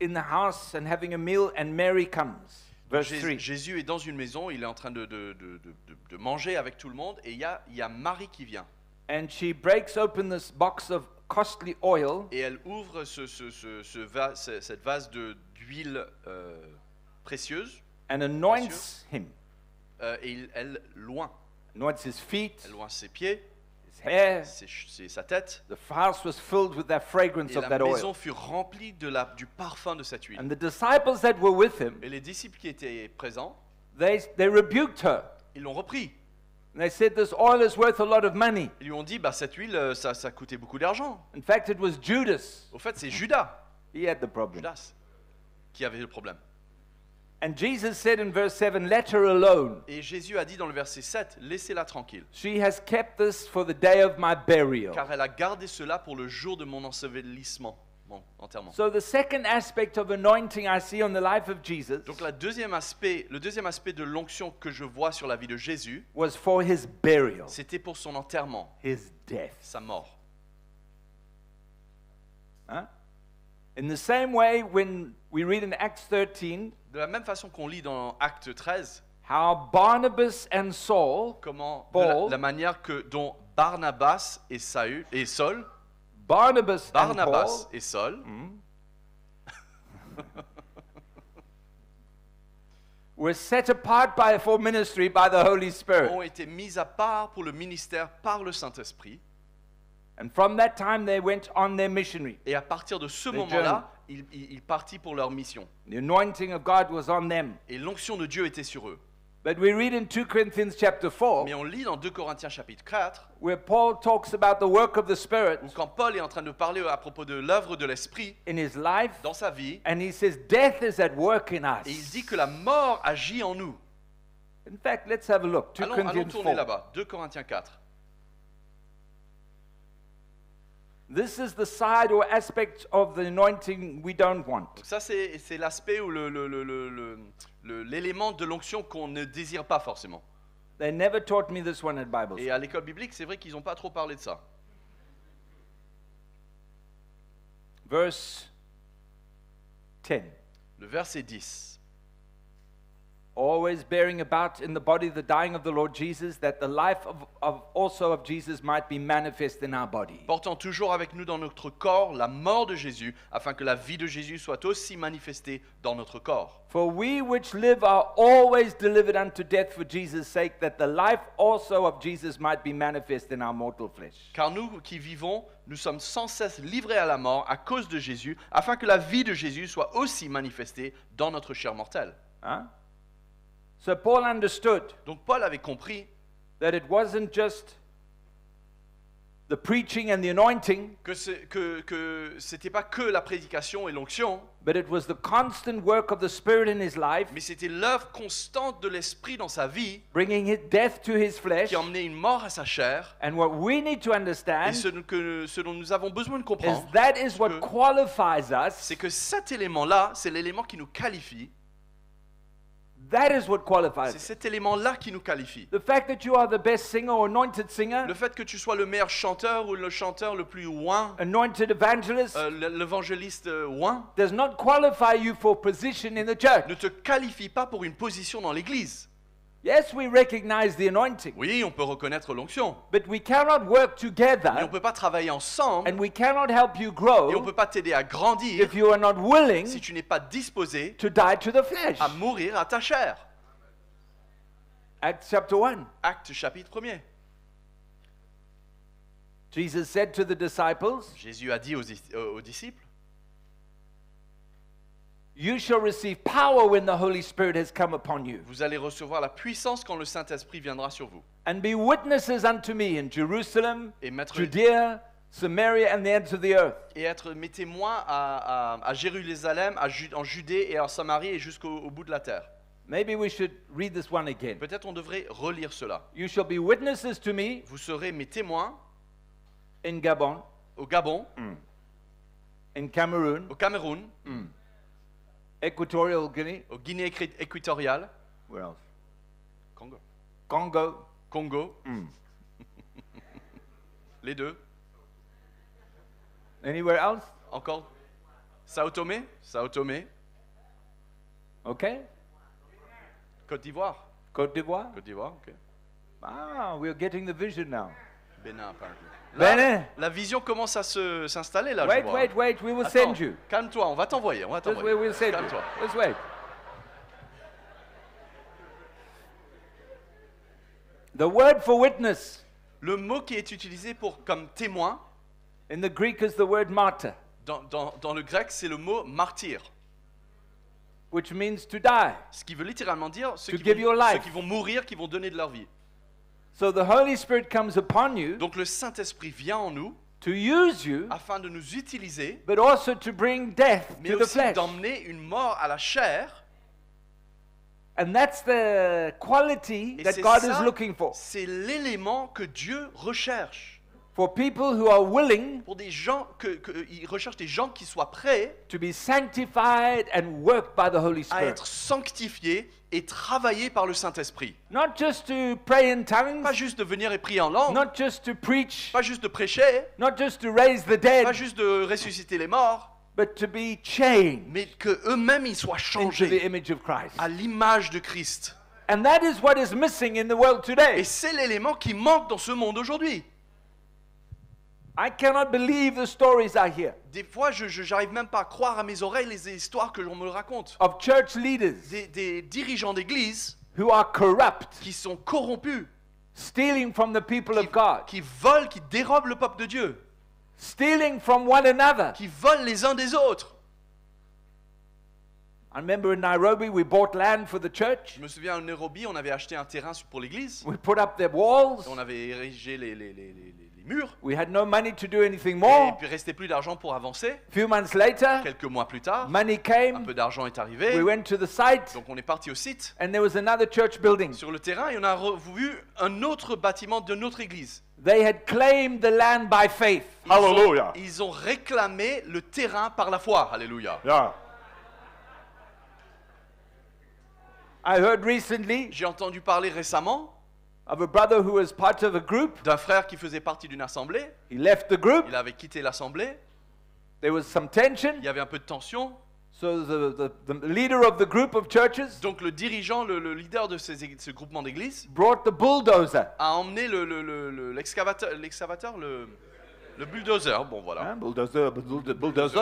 H: in the house and having a meal and Mary comes. Verse 3.
I: Jésus est dans une maison, il est en train de manger avec tout le monde, et il y a Marie qui vient.
H: And she breaks open this box of costly oil
I: Et elle ouvre cette vase d'huile précieuse,
H: and anoints him.
I: Et elle loin.
H: Anoints his feet,
I: Elle loin ses pieds,
H: his hair.
I: sa tête.
H: The house was filled with that fragrance
I: Et
H: of
I: la
H: that
I: maison
H: oil.
I: fut remplie du parfum de cette huile.
H: And the disciples that were with him,
I: Et les disciples qui étaient présents,
H: they rebuked her.
I: ils l'ont repris.
H: And they said, this oil is worth a lot of money.
I: Ils lui ont dit, cette huile, ça coûtait beaucoup d'argent.
H: In fact, it was Judas.
I: Au fait, c'est Judas,
H: He had the problem.
I: Judas, qui avait le problème.
H: And Jesus said in verse 7, let her alone.
I: Et Jésus a dit dans le verset 7, laissez-la tranquille,
H: She has kept this for the day of my burial.
I: car elle a gardé cela pour le jour de mon ensevelissement, mon enterrement.
H: So the second aspect of anointing I see on the life of Jesus
I: Donc le deuxième aspect de l'onction que je vois sur la vie de Jésus,
H: was for his burial,
I: c'était pour son enterrement,
H: his death.
I: sa mort.
H: Huh? In the same way, when we read in Acts 13,
I: De la même façon qu'on lit dans Acte 13,
H: how Barnabas and Saul,
I: comment
H: Paul,
I: la manière dont Barnabas et Saul,
H: Barnabas and Paul,
I: Barnabas et Saul
H: were set apart for ministry by the Holy Spirit.
I: ont été mis à part pour le ministère par le Saint-Esprit.
H: And from that time, they went on their missionary.
I: Et à partir de ce
H: They
I: moment-là, ils partirent pour leur mission.
H: The anointing of God was on them.
I: Et l'onction de Dieu était sur eux.
H: But we read in 2 Corinthians chapter 4,
I: Mais on lit dans 2 Corinthiens chapitre 4,
H: where Paul talks about the work of the Spirit
I: où quand Paul est en train de parler à propos de l'œuvre de l'Esprit
H: in his life,
I: dans sa vie,
H: and he says, death is at work in us.
I: et il dit que la mort agit en nous.
H: In fact, let's have a look. 2
I: Allons
H: Corinthians
I: tourner
H: 4.
I: là-bas, 2 Corinthiens 4.
H: This is the side or aspect of the anointing we don't want.
I: Donc ça, c'est l'aspect ou l'élément de l'onction qu'on ne désire pas forcément.
H: They never taught me this one at Bible
I: Et
H: school.
I: à l'école biblique, c'est vrai qu'ils n'ont pas trop parlé de ça.
H: verse 10.
I: Le verset 10.
H: Always bearing about in the body the dying of the Lord Jesus, that the life also of Jesus might be manifest in our body.
I: Portant toujours avec nous dans notre corps la mort de Jésus, afin que la vie de Jésus soit aussi manifestée dans notre corps.
H: For we which live are always delivered unto death for Jesus' sake, that the life also of Jesus might be manifest in our mortal flesh.
I: Car nous qui vivons, nous sommes sans cesse livrés à la mort à cause de Jésus, afin que la vie de Jésus soit aussi manifestée dans notre chair mortelle.
H: Huh? So Paul understood
I: Donc Paul avait compris
H: that it wasn't just the preaching and the anointing,
I: que c'était pas que la prédication et l'onction,
H: but it was the constant work of the Spirit in his life,
I: mais c'était l'œuvre constante de l'esprit dans sa vie
H: bringing death to his flesh.
I: qui emmenait une mort à sa chair.
H: And what we need to
I: Et
H: understand
I: ce dont nous avons besoin de
H: is
I: comprendre,
H: that is what
I: que-
H: qualifies us.
I: c'est que cet élément-là, c'est l'élément qui nous qualifie.
H: That is what qualifies
I: C'est
H: us.
I: cet élément-là qui nous qualifie.
H: The fact that you are the best singer or anointed singer,
I: Le fait que tu sois le meilleur chanteur ou le chanteur le plus oint,
H: anointed evangelist,
I: l'évangéliste oint,
H: does not qualify you for position in the church.
I: ne te qualifie pas pour une position dans l'église.
H: Yes, we recognize the anointing,
I: Oui, on peut reconnaître l'onction,
H: but we cannot work
I: mais on ne
H: together
I: peut pas travailler ensemble
H: and we cannot help you
I: et on ne
H: grow
I: peut pas t'aider à grandir
H: if you are not willing
I: si tu n'es pas disposé
H: to die to the flesh.
I: à mourir à ta chair.
H: Acts chapter 1.
I: Acte chapitre 1er.
H: Jesus said to the disciples,
I: Jésus a dit aux disciples,
H: you shall receive power when the Holy Spirit has come upon you,
I: vous allez recevoir la puissance quand le Saint-Esprit viendra sur vous.
H: and be witnesses unto me in Jerusalem,
I: Et mettre
H: Judea, Samaria, and the ends of the earth.
I: et être mes témoins à Jérusalem, en Judée et en Samarie et jusqu'au bout de la terre.
H: Maybe we should read this one again.
I: Peut-être on devrait relire cela.
H: You shall be witnesses to me
I: Vous serez mes témoins
H: in Gabon,
I: au Gabon,
H: in Cameroon,
I: au Cameroun,
H: Equatorial Guinea,
I: au Guinée équatoriale,
H: where else?
I: Congo,
H: Congo,
I: Congo, les deux,
H: anywhere else?
I: encore, Sao Tomé,
H: Okay.
I: Côte d'Ivoire,
H: Côte d'Ivoire.
I: ok.
H: Ah, we're getting the vision now.
I: Bénin, apparently.
H: Bénin.
I: La vision commence à s'installer là. je
H: Wait,
I: vois.
H: wait, we will
I: Attends,
H: send you.
I: calme-toi, on va t'envoyer,
H: Just wait, we'll send you.
I: Calme-toi.
H: Just wait. The word for witness
I: Le mot qui est utilisé comme témoin,
H: in the Greek is the word martyr,
I: dans le grec, c'est le mot martyr.
H: which means to die.
I: Ce qui veut littéralement dire ceux
H: To
I: qui,
H: give your life.
I: ceux qui vont mourir, qui vont donner de leur vie.
H: So the Holy Spirit comes upon you
I: Donc le Saint-Esprit vient en nous
H: to use you,
I: afin de nous utiliser,
H: but also to bring death
I: mais
H: to the
I: aussi
H: flesh.
I: d'emmener une mort à la chair.
H: And that's the quality
I: Et
H: that
I: c'est
H: God
I: ça,
H: is looking for.
I: c'est l'élément que Dieu recherche.
H: For people who are willing
I: Pour des gens, il recherche des gens qui soient prêts
H: to be sanctified and worked by the Holy
I: à
H: Spirit.
I: être sanctifiés et travaillés par le Saint-Esprit.
H: Not just to pray in tongues,
I: Pas juste de venir et prier en langue,
H: not just to preach,
I: pas juste de prêcher,
H: not just to raise the
I: pas
H: dead,
I: juste de ressusciter les morts,
H: but to be changed
I: mais qu'eux-mêmes ils soient
H: into the
I: changés
H: image of Christ.
I: à l'image de Christ.
H: And that is what is missing in the world
I: Et
H: today.
I: c'est l'élément qui manque dans ce monde aujourd'hui.
H: I cannot believe the stories I hear
I: Des fois, je n'arrive même pas à croire à mes oreilles les histoires que l'on me raconte.
H: of church leaders
I: Des dirigeants d'église
H: who are corrupt,
I: qui sont corrompus,
H: stealing from the people of God,
I: qui volent, qui dérobent le peuple de Dieu,
H: stealing from one another.
I: qui volent les uns des autres.
H: I remember in Nairobi we bought land for the church.
I: Je me souviens, à Nairobi, on avait acheté un terrain pour l'église.
H: We put up their walls.
I: On avait érigé les murs.
H: We had no money to do anything
I: Et
H: more.
I: puis, il restait plus d'argent pour avancer.
H: A few months later,
I: Quelques mois plus tard,
H: money
I: un
H: came.
I: peu d'argent est arrivé.
H: We went to the site,
I: Donc, on est parti au site,
H: and there was another church building.
I: sur le terrain, et on a vu un autre bâtiment de notre église.
H: They had claimed the land by faith.
I: Ils ont réclamé le terrain par la foi. Alléluia.
E: Yeah.
H: I heard recently
I: J'ai entendu parler récemment
H: of a brother who was part of a group.
I: d'un frère qui faisait partie d'une assemblée.
H: He left the group,
I: Il avait quitté l'assemblée
H: There was some tension.
I: Il y avait un peu de tension.
H: So the leader of the group of churches
I: Donc le dirigeant, le leader de ce groupement d'église
H: brought the bulldozer.
I: a emmené l'excavateur, le bulldozer. Bon voilà.
H: Hein, bulldozer.
I: Le bulldozer.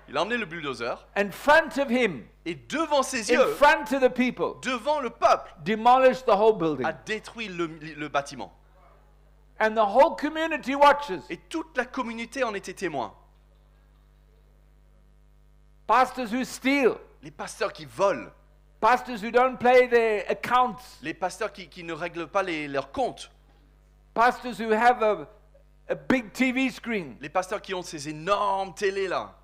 I: Il a emmené le bulldozer.
H: In front of him,
I: Et devant ses
H: in
I: yeux,
H: front of the people,
I: devant le peuple,
H: demolished the whole building.
I: a détruit le bâtiment.
H: And the whole community watches.
I: Et toute la communauté en était témoin.
H: Pastors who steal,
I: Les pasteurs qui volent,
H: pastors who don't pay their accounts,
I: les pasteurs qui ne règlent pas leurs comptes,
H: pastors who have a big TV screen
I: les pasteurs qui ont ces énormes télés là,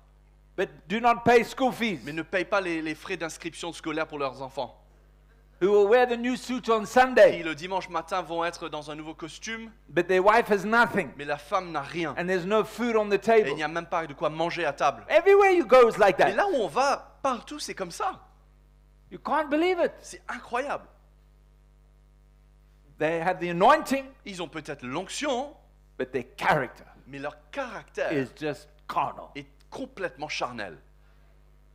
H: but do not pay school fees,
I: mais ne payent pas les frais d'inscription scolaire pour leurs enfants,
H: who will wear the new suit on
I: qui
H: Sunday,
I: le dimanche matin vont être dans un nouveau costume,
H: but their wife has nothing,
I: mais la femme n'a rien.
H: and there's no food on the
I: Et
H: table.
I: il n'y a même pas de quoi manger à table.
H: Everywhere you go is like
I: Et
H: that.
I: là où on va, partout, c'est comme ça.
H: You can't believe it.
I: C'est incroyable.
H: They have the anointing,
I: Ils ont peut-être l'onction,
H: but their character
I: mais leur caractère
H: is just carnal.
I: est complètement charnel.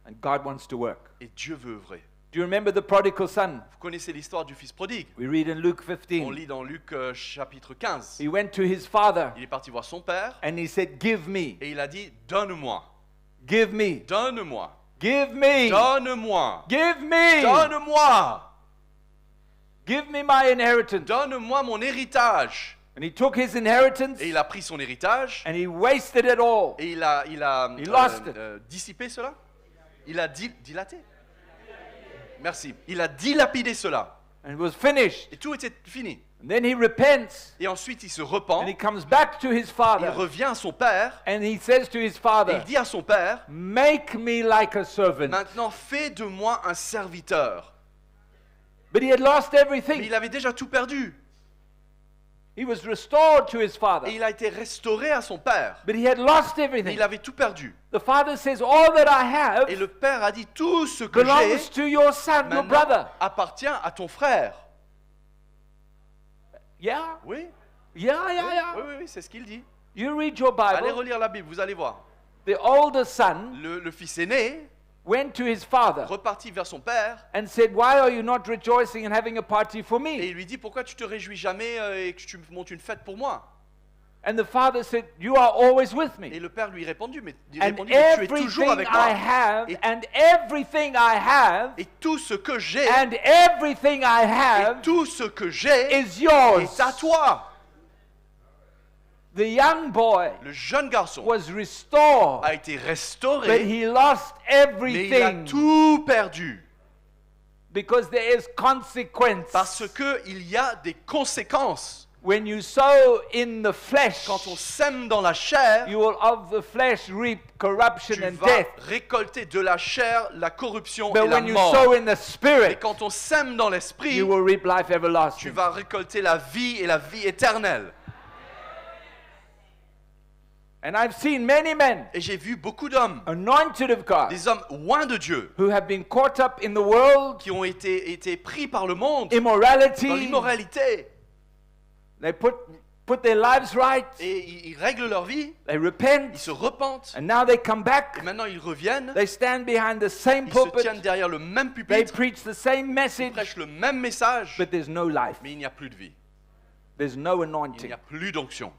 H: And God wants to work.
I: Et Dieu veut œuvrer.
H: Do you remember the prodigal son?
I: Vous connaissez l'histoire du fils prodigue.
H: We read in Luke
I: On
H: 15.
I: lit dans Luc chapitre 15.
H: He went to his father
I: Il est parti voir son père
H: and he said, Give me,
I: et il a dit « Donne-moi,
H: give me,
I: donne-moi,
H: give me,
I: donne-moi,
H: give me,
I: donne-moi,
H: give me my inheritance.
I: donne-moi mon héritage. »
H: And he took his inheritance
I: Et il a pris son héritage
H: and he wasted it all.
I: et il a
H: He lost it.
I: dissipé cela. Il a dilaté. Merci. Il a dilapidé cela.
H: And it was finished.
I: Et tout était fini.
H: And then he repents
I: Et ensuite il se repent.
H: and he comes back to his
I: Il
H: father
I: revient à son père
H: and he says to his
I: et
H: father,
I: il dit à son père
H: Make me like a servant.
I: maintenant fais de moi un serviteur.
H: But he had lost
I: Mais
H: everything.
I: il avait déjà tout perdu.
H: He was restored to his father,
I: Et il a été restauré à son père.
H: but he had lost
I: Mais
H: everything.
I: il avait tout perdu.
H: The father says, All that I
I: Et
H: have
I: le père a dit tout ce que
H: belongs
I: j'ai
H: to your son, your
I: maintenant
H: brother.
I: appartient à ton frère.
H: Yeah,
I: Oui,
H: yeah,
I: oui,
H: yeah, yeah.
I: oui, oui, c'est ce qu'il dit.
H: You read your
I: Allez
H: Bible.
I: relire la Bible, vous allez voir.
H: The older son
I: Le fils aîné
H: went to his father
I: repartit vers son père
H: and said, Why are you not rejoicing and having a party for
I: et
H: me?
I: il lui dit pourquoi tu te réjouis jamais et que tu montes une fête pour moi.
H: And the father said, You are always with
I: Et
H: me.
I: le père lui répondit mais tu
H: And
I: es toujours
H: everything
I: avec
H: I
I: moi.
H: have,
I: Et-
H: and everything I have,
I: Et tout ce que j'ai,
H: and everything I
I: et
H: have
I: tout ce que j'ai
H: is yours.
I: est à toi.
H: The young boy
I: Le jeune garçon
H: was restored,
I: a été
H: but
I: restauré,
H: he lost
I: mais il a
H: everything
I: tout perdu
H: because there is consequence.
I: parce que il y a des conséquences.
H: When you sow in the flesh,
I: Quand on sème dans la chair,
H: you will of the flesh reap corruption
I: tu
H: and
I: vas
H: death.
I: récolter de la chair la corruption
H: But
I: et la
H: when you
I: mort.
H: sow in the
I: Et
H: spirit,
I: quand on sème dans l'esprit,
H: you will reap life
I: tu
H: everlasting.
I: vas récolter la vie et la vie éternelle.
H: And I've seen many men,
I: Et j'ai vu beaucoup d'hommes,
H: anointed of God,
I: des hommes loin de Dieu,
H: who have been caught up in the world,
I: qui ont été pris par le monde dans
H: immorality.
I: l'immoralité.
H: They put their lives right,
I: Et ils règlent leur vie,
H: they
I: ils
H: repent,
I: se repentent,
H: and now they come
I: et
H: back.
I: maintenant ils reviennent,
H: They stand behind the same
I: ils se
H: pulpit,
I: tiennent derrière le même
H: they
I: pupitre,
H: preach the same
I: ils
H: message,
I: prêchent le même message,
H: but there's no life.
I: mais il n'y a plus de vie,
H: There's no
I: il n'y
H: anointing.
I: a plus d'onction.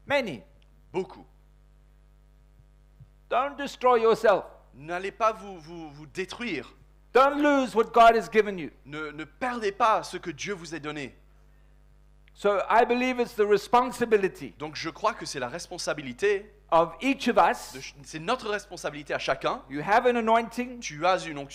H: Many.
I: Beaucoup.
H: Don't destroy yourself.
I: N'allez pas vous détruire.
H: Don't lose what God has given you.
I: Ne perdez pas ce que Dieu vous a donné.
H: So I believe it's the responsibility
I: Donc je crois que c'est la responsabilité,
H: of each of us.
I: c'est notre responsabilité à chacun.
H: You have an anointing.
I: Tu as une
H: God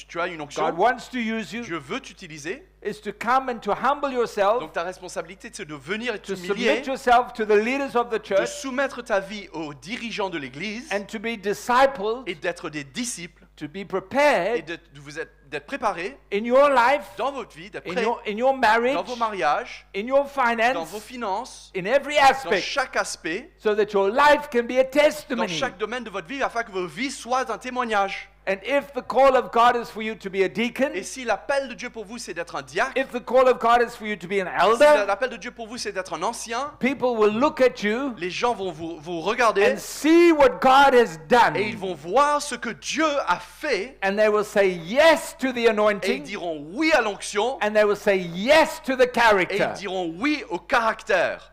I: onction,
H: wants to use you.
I: Dieu veut t'utiliser.
H: Is to come and to humble yourself,
I: Donc ta responsabilité c'est de venir et
H: to
I: t'humilier,
H: submit yourself to the leaders of the
I: de
H: church,
I: soumettre ta vie aux dirigeants de l'Église
H: and to be discipled,
I: et d'être des disciples
H: to be
I: et
H: prepared
I: d'être préparés
H: in your life,
I: dans votre vie, d'être
H: in
I: prêts
H: your marriage,
I: dans vos mariages,
H: in your
I: dans
H: finance,
I: vos finances,
H: in every
I: dans
H: aspect,
I: chaque aspect,
H: so that your life can be a
I: dans
H: testimony.
I: chaque domaine de votre vie, afin que vos vies soient un témoignage.
H: And if the call of God is for you to be a deacon,
I: Et si l'appel de Dieu pour vous, c'est d'être un diacre,
H: if the call of God is for you to be an
I: si
H: elder,
I: l'appel de Dieu pour vous, c'est d'être un ancien,
H: people will look at you
I: les gens vont vous regarder
H: and see what God has done.
I: et ils vont voir ce que Dieu a fait
H: And they will say yes to the
I: et ils
H: anointing.
I: diront oui à l'onction
H: And they will say yes to the
I: et ils
H: character.
I: diront oui au caractère.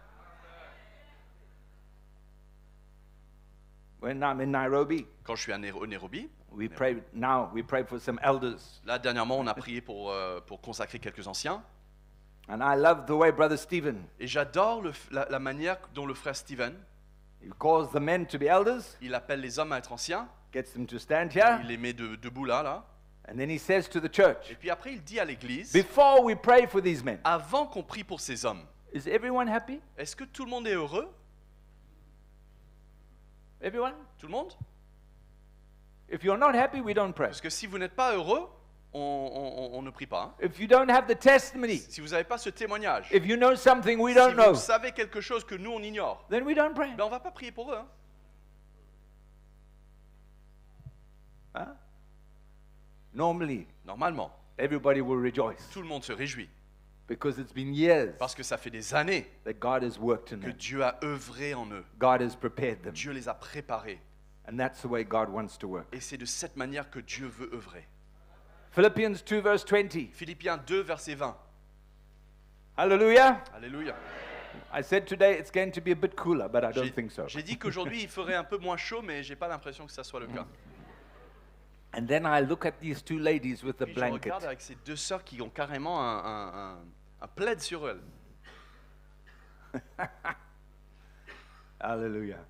H: When I'm in Nairobi,
I: Quand je suis au Nairobi,
H: we pray for some elders.
I: là dernièrement on a prié pour consacrer quelques anciens
H: And I love the way Brother Stephen,
I: et j'adore la manière dont le frère Stephen,
H: he calls the men to be elders,
I: il appelle les hommes à être anciens,
H: gets them to stand here,
I: il les met debout là,
H: and then he says to the church,
I: et puis après il dit à l'église,
H: before we pray for these men,
I: avant qu'on prie pour ces hommes,
H: is everyone happy?
I: est-ce que tout le monde est heureux?
H: Everyone?
I: Tout le monde?
H: If you're not happy, we don't pray.
I: Parce que si vous n'êtes pas heureux, on ne prie pas. Hein.
H: If you don't have the testimony,
I: Si vous n'avez pas ce témoignage,
H: if you know something we
I: si
H: don't know,
I: vous savez quelque chose que nous on ignore,
H: then we don't pray.
I: ben on va pas prier pour eux. Hein.
H: Huh? Normally,
I: Normalement,
H: everybody will rejoice
I: tout le monde se réjouit
H: because it's been years
I: parce que ça fait des années
H: that God has worked in
I: que
H: them.
I: Dieu a œuvré en eux.
H: God has prepared them.
I: Dieu les a préparés
H: And that's the way God wants to work.
I: et c'est de cette manière que Dieu veut œuvrer.
H: Philippians 2 verse 20.
I: Philippiens 2 verset 20.
H: Hallelujah.
I: Alléluia.
H: I said today it's going to be a bit cooler, but I don't think so.
I: J'ai dit qu'aujourd'hui il ferait un peu moins chaud, mais j'ai pas l'impression que ça soit le cas.
H: And then I look at these two ladies with the
I: Puis je
H: blanket.
I: regarde avec ces deux sœurs qui ont carrément un plaid sur elles.
H: Hallelujah.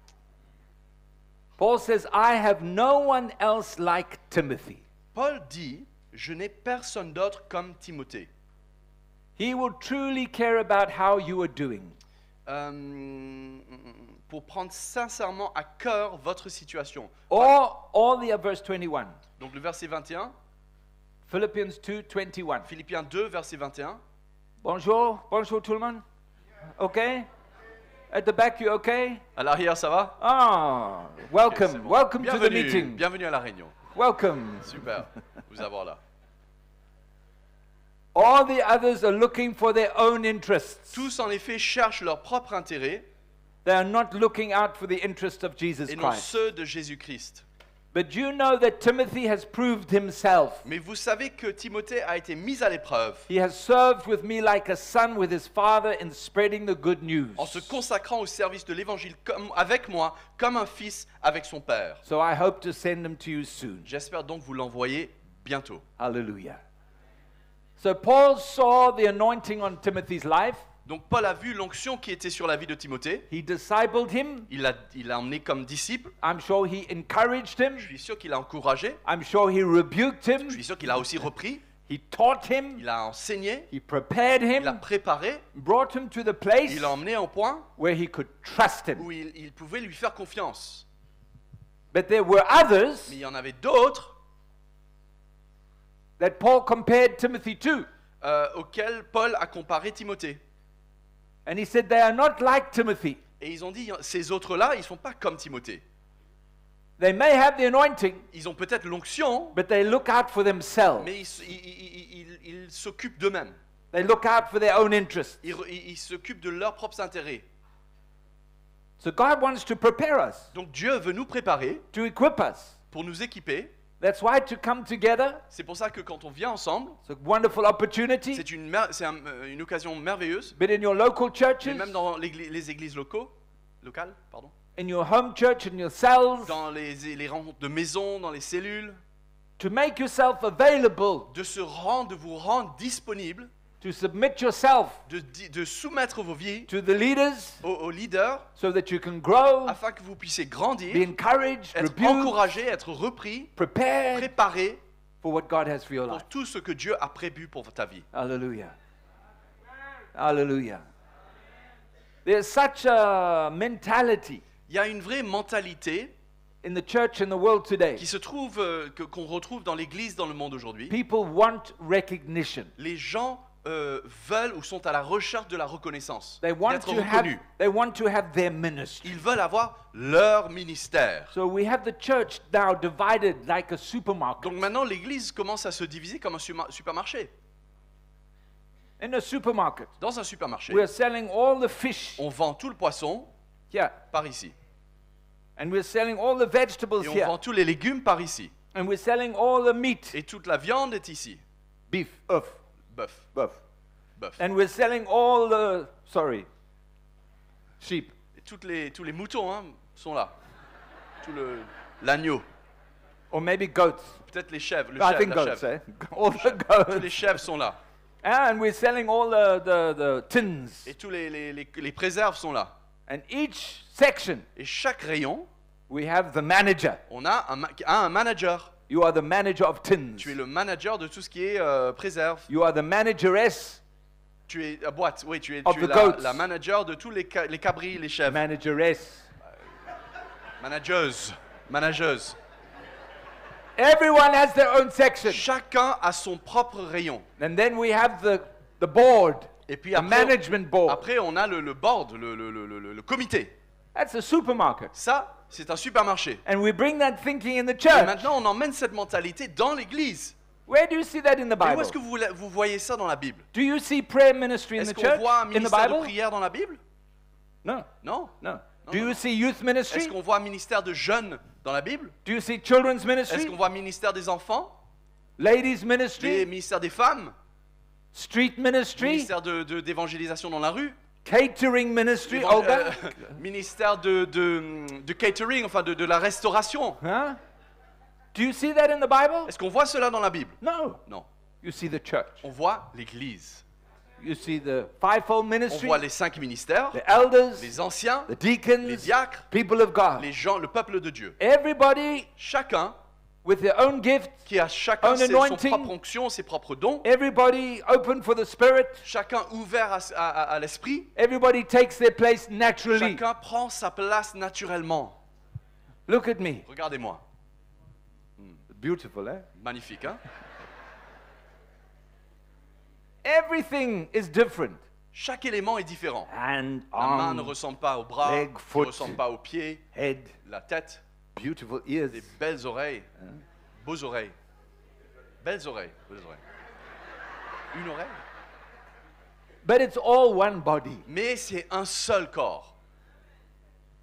H: Paul says, I have no one else like Timothy.
I: Paul dit, je n'ai personne d'autre comme Timothée.
H: He will truly care about how you are doing.
I: Pour prendre sincèrement à cœur votre situation.
H: Or verse 21.
I: Donc le verset 21,
H: Philippians 2, 21.
I: Philippiens 2, verset 21.
H: Bonjour tout le monde. Okay? At the back, you okay?
I: À l'arrière, ça va?
H: Ah,
I: Ok,
H: welcome.
I: c'est bon.
H: Welcome to the
I: Bienvenue,
H: meeting.
I: bienvenue à la réunion.
H: Welcome.
I: Super, vous avoir là.
H: All the others are looking for their own interests.
I: Tous en effet cherchent leur propre intérêt
H: They are not looking out for the interest of Jesus
I: et non
H: Christ.
I: ceux de Jésus-Christ.
H: But you know that Timothy has proved himself.
I: Mais vous savez que Timothée a été mis à l'épreuve
H: He has served with me like a son with his father in spreading the good news.
I: en se consacrant au service de l'évangile avec moi, comme un fils avec son père.
H: So I hope to send him to you soon.
I: J'espère donc vous l'envoyer bientôt.
H: Hallelujah. So Paul saw the anointing on Timothy's life.
I: Donc Paul a vu l'onction qui était sur la vie de Timothée.
H: He discipled him.
I: Il l'a emmené comme disciple.
H: I'm sure he encouraged him.
I: Je suis sûr qu'il a encouragé.
H: I'm sure he rebuked
I: Je
H: him.
I: suis sûr qu'il a aussi repris.
H: He taught him.
I: Il a enseigné.
H: He prepared
I: Il a
H: him.
I: préparé.
H: Brought him to the place
I: Il l'a emmené au point
H: where he could trust him.
I: où il pouvait lui faire confiance.
H: But there were others
I: Mais il y en avait d'autres
H: that Paul compared Timothy to.
I: auxquels Paul a comparé Timothée.
H: And he said they are not like Timothy.
I: Et ils ont dit, ces autres-là, ils ne sont pas comme Timothée.
H: They may have the anointing,
I: Ils ont peut-être l'onction,
H: but they look out for themselves.
I: mais ils s'occupent d'eux-mêmes.
H: They look out for their own interests.
I: Ils s'occupent de leurs propres intérêts.
H: So God wants to prepare us,
I: Donc Dieu veut nous préparer
H: to equip us.
I: pour nous équiper.
H: That's why to come together,
I: C'est pour ça que quand on vient ensemble,
H: it's a wonderful opportunity.
I: c'est une occasion merveilleuse.
H: But in your local churches,
I: Mais même dans les églises locales, pardon,
H: in your home church, in your cells,
I: dans les rencontres de maison, dans les cellules,
H: to make yourself available,
I: de vous rendre disponible,
H: to submit yourself
I: de soumettre vos vies
H: to the leaders
I: aux leaders
H: so that you can grow,
I: afin que vous puissiez
H: be
I: grandir,
H: encouraged,
I: être
H: rebuked,
I: encouragé, être repris,
H: prepared
I: préparé
H: for what God has for your
I: pour
H: life.
I: tout ce que Dieu a prévu pour ta vie.
H: Hallelujah. Hallelujah. There's such a mentality
I: Il y a une vraie mentalité
H: in the church and the world today.
I: qui se trouve, qu'on retrouve dans l'église, dans le monde aujourd'hui.
H: People want recognition.
I: Les gens veulent ou sont à la recherche de la reconnaissance,
H: They want
I: d'être
H: to have,
I: reconnus.
H: they want to have their ministry.
I: Ils veulent avoir leur ministère.
H: So we have the church now divided like a supermarket.
I: Donc maintenant, l'Église commence à se diviser comme un supermarché.
H: In a supermarket,
I: Dans un supermarché,
H: we're selling all the fish
I: on vend tout le poisson
H: here,
I: par ici.
H: and we're selling all the vegetables
I: Et on
H: here,
I: vend tous les légumes par ici.
H: and we're selling all the meat,
I: Et toute la viande est ici.
H: beef,
I: Bœuf.
H: and we're selling all the sheep.
I: Et tous les moutons sont là. L'agneau.
H: Or maybe goats.
I: Peut-être les chèvres.
H: I think
I: La
H: goats,
I: chèvre.
H: All the
I: Tous les
H: goats.
I: chèvres sont là.
H: And we're selling all the tins.
I: Et tous les préserves sont là.
H: And each section,
I: Et chaque rayon,
H: we have the manager.
I: on a un manager.
H: You are the manager of tins.
I: Tu es le manager de tout ce qui est préserve.
H: You are the manageress,
I: Tu es boîte. Oui, tu es
H: Of the
I: la,
H: goats.
I: la manager de tous les cabris, les chèvres.
H: manageress.
I: Manageuse.
H: Everyone has their own section.
I: Chacun a son propre rayon.
H: And then we have the board,
I: Et puis
H: the
I: après,
H: management board.
I: après on a le board, le comité.
H: That's a supermarket.
I: Ça, c'est un supermarché.
H: And we bring that thinking in the
I: Et
H: church.
I: maintenant, on emmène cette mentalité dans l'église.
H: Where do you see that in the
I: Et où
H: Bible?
I: est-ce que vous voyez ça dans la Bible?
H: Do you see prayer ministry in
I: Est-ce
H: the
I: qu'on
H: church?
I: voit un
H: In the
I: ministère de
H: Bible?
I: prière dans la Bible?
H: No,
I: Non.
H: no. Do you see youth ministry?
I: Est-ce qu'on voit un ministère de jeunes dans la Bible?
H: Do you see children's
I: Est-ce
H: ministry?
I: qu'on voit un ministère des enfants?
H: Ladies
I: Des
H: ministry?
I: ministères des femmes?
H: Street ministry?
I: Ministère d'évangélisation dans la rue?
H: Catering ministry?
I: Évan-
H: Olga?
I: Ministère de catering, enfin de la restauration.
H: Huh? Do you see that in the Bible?
I: Est-ce qu'on voit cela dans la Bible?
H: No.
I: Non.
H: You see the church.
I: On voit l'église.
H: You see the fivefold
I: On
H: ministry,
I: voit les 5 ministères,
H: the elders,
I: les anciens,
H: the deacons,
I: les diacres,
H: people of God.
I: les gens, le peuple de Dieu.
H: Everybody
I: Chacun
H: with their own gift,
I: qui a chacun
H: Own
I: son
H: anointing.
I: propre onction, ses propres dons.
H: everybody open for the Spirit,
I: Chacun ouvert à l'esprit.
H: everybody takes their place naturally.
I: Chacun prend sa place naturellement.
H: Look at me.
I: Regardez-moi.
H: Beautiful, eh?
I: Magnifique, hein?
H: Everything is different.
I: Chaque élément est différent.
H: And
I: La main ne
H: arm,
I: ressemble pas au bras,
H: leg,
I: ne
H: foot.
I: ressemble pas aux pieds,
H: head,
I: la tête,
H: beautiful ears.
I: des belles oreilles, beaux oreilles. Belles oreilles, belles oreilles. Une oreille.
H: But it's all one body.
I: Mais c'est un seul corps.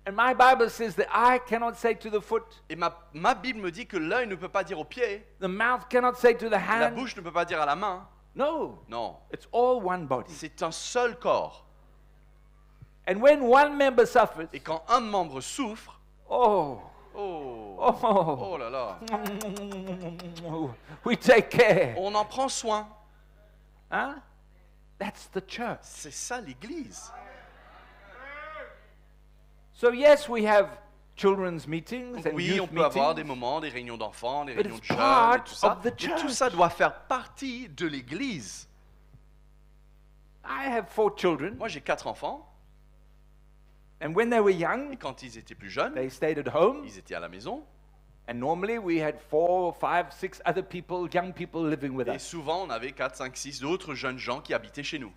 H: And my Bible says the eye cannot say to the foot,
I: Et ma Bible me dit que l'œil ne peut pas dire au pied,
H: the mouth cannot say to the
I: la
H: hand.
I: bouche ne peut pas dire à la main.
H: No,
I: Non,
H: it's all one body.
I: c'est un seul corps.
H: And when one member suffers,
I: Et quand un membre souffre,
H: oh,
I: oh,
H: oh,
I: oh là là,
H: we take care.
I: on en prend soin.
H: Huh? That's the church.
I: C'est ça l'Église.
H: So yes, we have children's meetings and
I: Oui,
H: youth
I: on peut avoir des
H: meetings.
I: moments, des réunions d'enfants, des
H: But
I: réunions de
H: it's
I: jeunes,
H: part
I: et tout ça.
H: of the
I: Et tout
H: church.
I: ça doit faire partie de l'Église.
H: I have 4 children,
I: Moi, j'ai 4 enfants,
H: and when they were
I: et
H: young,
I: quand ils étaient plus jeunes,
H: they stayed at home.
I: ils étaient à la maison.
H: And normally we had 4, 5, 6 other people, young people living with
I: Et
H: us
I: souvent, on avait 4, 5, 6 d'autres jeunes gens qui habitaient chez nous.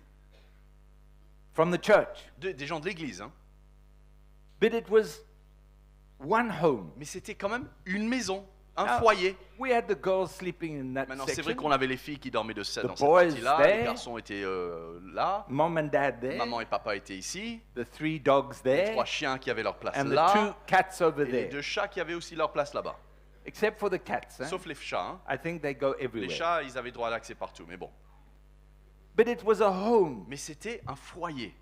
H: from the church.
I: Des gens de l'Église, hein.
H: But it was one home.
I: Mais c'était quand même une maison, un
H: Now,
I: foyer.
H: We had the girls sleeping in that
I: Maintenant, c'est vrai
H: section.
I: qu'on avait les filles qui dormaient dans cette
H: boys
I: partie-là,
H: there.
I: les garçons étaient là,
H: Mom and dad there.
I: maman et papa étaient ici,
H: The 3 dogs
I: les
H: there.
I: 3 chiens qui avaient leur place
H: And the
I: là,
H: 2 cats over
I: et les
H: there.
I: 2 chats qui avaient aussi leur place là-bas.
H: Except for the cats. Hein?
I: Sauf les chats, hein.
H: I think they go
I: Les
H: everywhere.
I: chats, ils avaient droit à l'accès partout, mais bon.
H: But it was a home.
I: Mais c'était un foyer.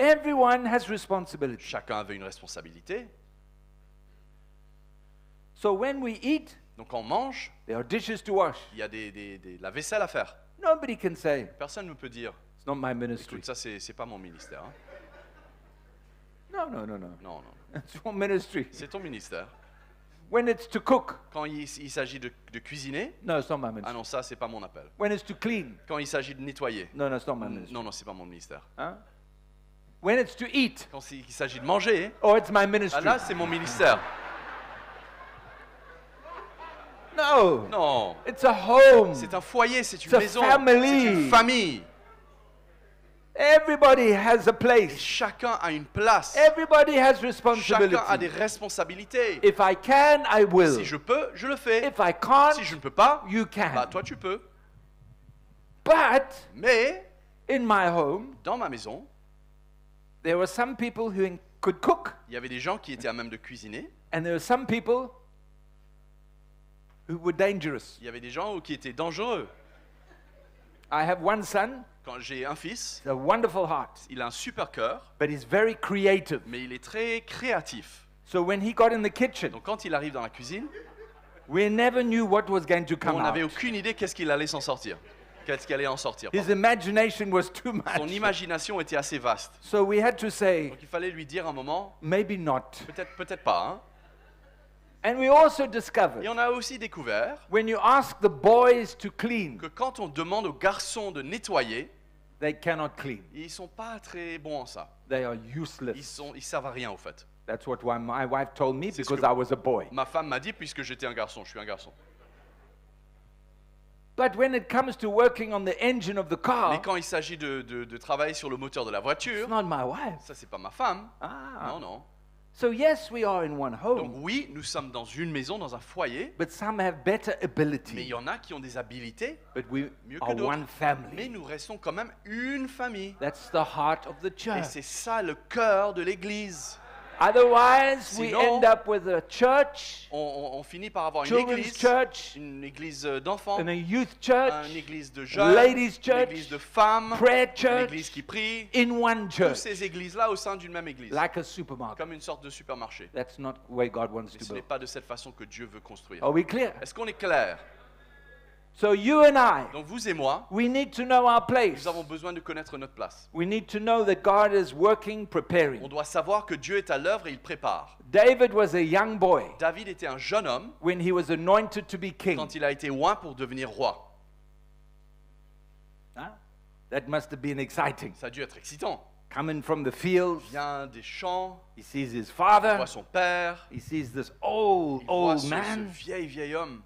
H: Everyone has responsibility.
I: Chacun avait une responsabilité.
H: So when we eat,
I: Donc quand on mange,
H: there are dishes to wash.
I: il y a la vaisselle à faire.
H: Nobody can say,
I: Personne ne peut dire,
H: it's not my ministry.
I: écoute, ça c'est pas mon ministère, hein.
H: No, no, no, no.
I: Non, non,
H: It's your ministry.
I: c'est ton ministère.
H: When it's to cook,
I: Quand il s'agit de cuisiner,
H: no, it's not my
I: ah
H: ministry.
I: non, ça c'est pas mon appel.
H: When it's to clean,
I: Quand il s'agit de nettoyer,
H: no, no, it's not my ministry.
I: non, non, c'est pas mon ministère.
H: Huh? When it's to eat,
I: Quand il s'agit de manger,
H: oh, it's my
I: ah
H: ministry.
I: là c'est mon ministère.
H: No,
I: Non,
H: it's a home.
I: c'est un foyer, c'est
H: It's
I: une
H: a
I: maison,
H: family.
I: c'est une famille.
H: Everybody has a
I: Et
H: place.
I: chacun a une place.
H: Everybody has
I: Chacun a
H: responsibility.
I: des responsabilités.
H: If I can, I will.
I: Si je peux, je le fais.
H: If I can't,
I: Si je ne peux pas,
H: you
I: bah
H: can.
I: toi tu peux.
H: But
I: Mais
H: in my home,
I: dans ma maison,
H: there were some people who could cook,
I: il y avait des gens qui étaient à même de cuisiner.
H: and there were some people who were dangerous.
I: Il y avait des gens qui étaient dangereux.
H: I have one son,
I: Quand j'ai un fils,
H: he's a wonderful heart,
I: il a un super cœur,
H: but he's very creative.
I: mais il est très créatif.
H: So when he got in the kitchen,
I: Donc quand il arrive dans la cuisine,
H: we never knew what was going to come
I: on n'avait
H: out.
I: aucune idée qu'est-ce qu'il allait s'en sortir. Qu'est-ce qu'il allait en sortir.
H: His imagination was too
I: Son
H: much.
I: imagination était assez vaste.
H: So we had to say,
I: Donc il fallait lui dire un moment,
H: maybe not.
I: peut-être pas. Hein.
H: And we also discovered,
I: Et on a aussi découvert
H: when you ask the boys to clean,
I: que quand on demande aux garçons de nettoyer,
H: they cannot clean.
I: ils sont pas très bons en ça.
H: They are useless.
I: Ils servent à rien au fait.
H: That's what my wife told me
I: C'est ce
H: because
I: que-
H: I was a boy.
I: Ma femme m'a dit puisque j'étais un garçon, je suis un garçon.
H: But when it comes to working on the engine of the
I: Mais
H: car,
I: quand il s'agit de travailler sur le moteur de la
H: it's
I: voiture,
H: not my wife.
I: ça c'est pas ma femme.
H: Ah.
I: Non, non.
H: So yes, we are in one
I: Donc
H: home,
I: oui, nous sommes dans une maison, dans un foyer,
H: but some have better
I: mais il
H: ability.
I: y en a qui ont des habilités,
H: But we
I: mieux que
H: are
I: d'autres.
H: one
I: Mais
H: family.
I: nous restons quand même une famille.
H: That's the heart of the
I: Et
H: church.
I: c'est ça le cœur de l'Église.
H: Otherwise, we
I: Sinon,
H: end up with a church,
I: On finit par avoir
H: children's church,
I: une église d'enfants,
H: and a youth
I: une
H: church,
I: église de jeunes,
H: ladies'
I: une
H: church,
I: église de femmes,
H: prayer
I: une église
H: church
I: qui prie.
H: in one
I: Toutes
H: church,
I: ces églises-là au sein d'une même église,
H: like a supermarket.
I: comme une sorte de supermarché.
H: That's not the way God wants
I: Et
H: to
I: ce n'est
H: build.
I: pas de cette façon que Dieu veut construire.
H: Are we clear?
I: Est-ce qu'on est clair?
H: So you and I,
I: Donc vous et moi,
H: we need to know our place.
I: nous avons besoin de connaître notre place.
H: We need to know that God is working, preparing.
I: On doit savoir que Dieu est à l'œuvre et il prépare.
H: David was a young boy
I: David était un jeune homme
H: when he was anointed to be king.
I: quand il a été oint pour devenir roi.
H: Huh? That must have been exciting.
I: Ça a dû être excitant.
H: Coming from the fields,
I: Il vient des champs,
H: he sees his
I: il
H: father,
I: voit son père,
H: he sees this old,
I: il voit
H: old
I: ce
H: man.
I: vieil homme.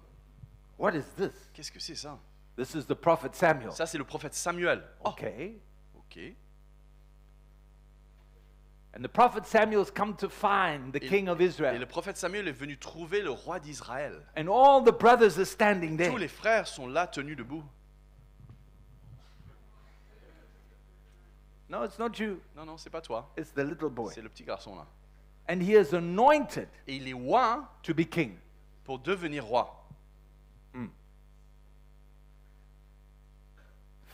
H: What is this?
I: Qu'est-ce que c'est ça?
H: This is the prophet Samuel.
I: Ça, c'est le prophète Samuel. Oh,
H: Okay.
I: ok.
H: And the prophet Samuel's come to find the
I: Et-
H: king of
I: Et
H: Israel.
I: le prophète Samuel est venu trouver le roi d'Israël.
H: And all the brothers are standing
I: Tous
H: there.
I: les frères sont là, tenus debout.
H: No, it's not you.
I: Non, non, c'est pas toi.
H: It's the little boy.
I: C'est le petit garçon là.
H: And he is anointed
I: Et il est oint
H: to be king.
I: pour devenir roi.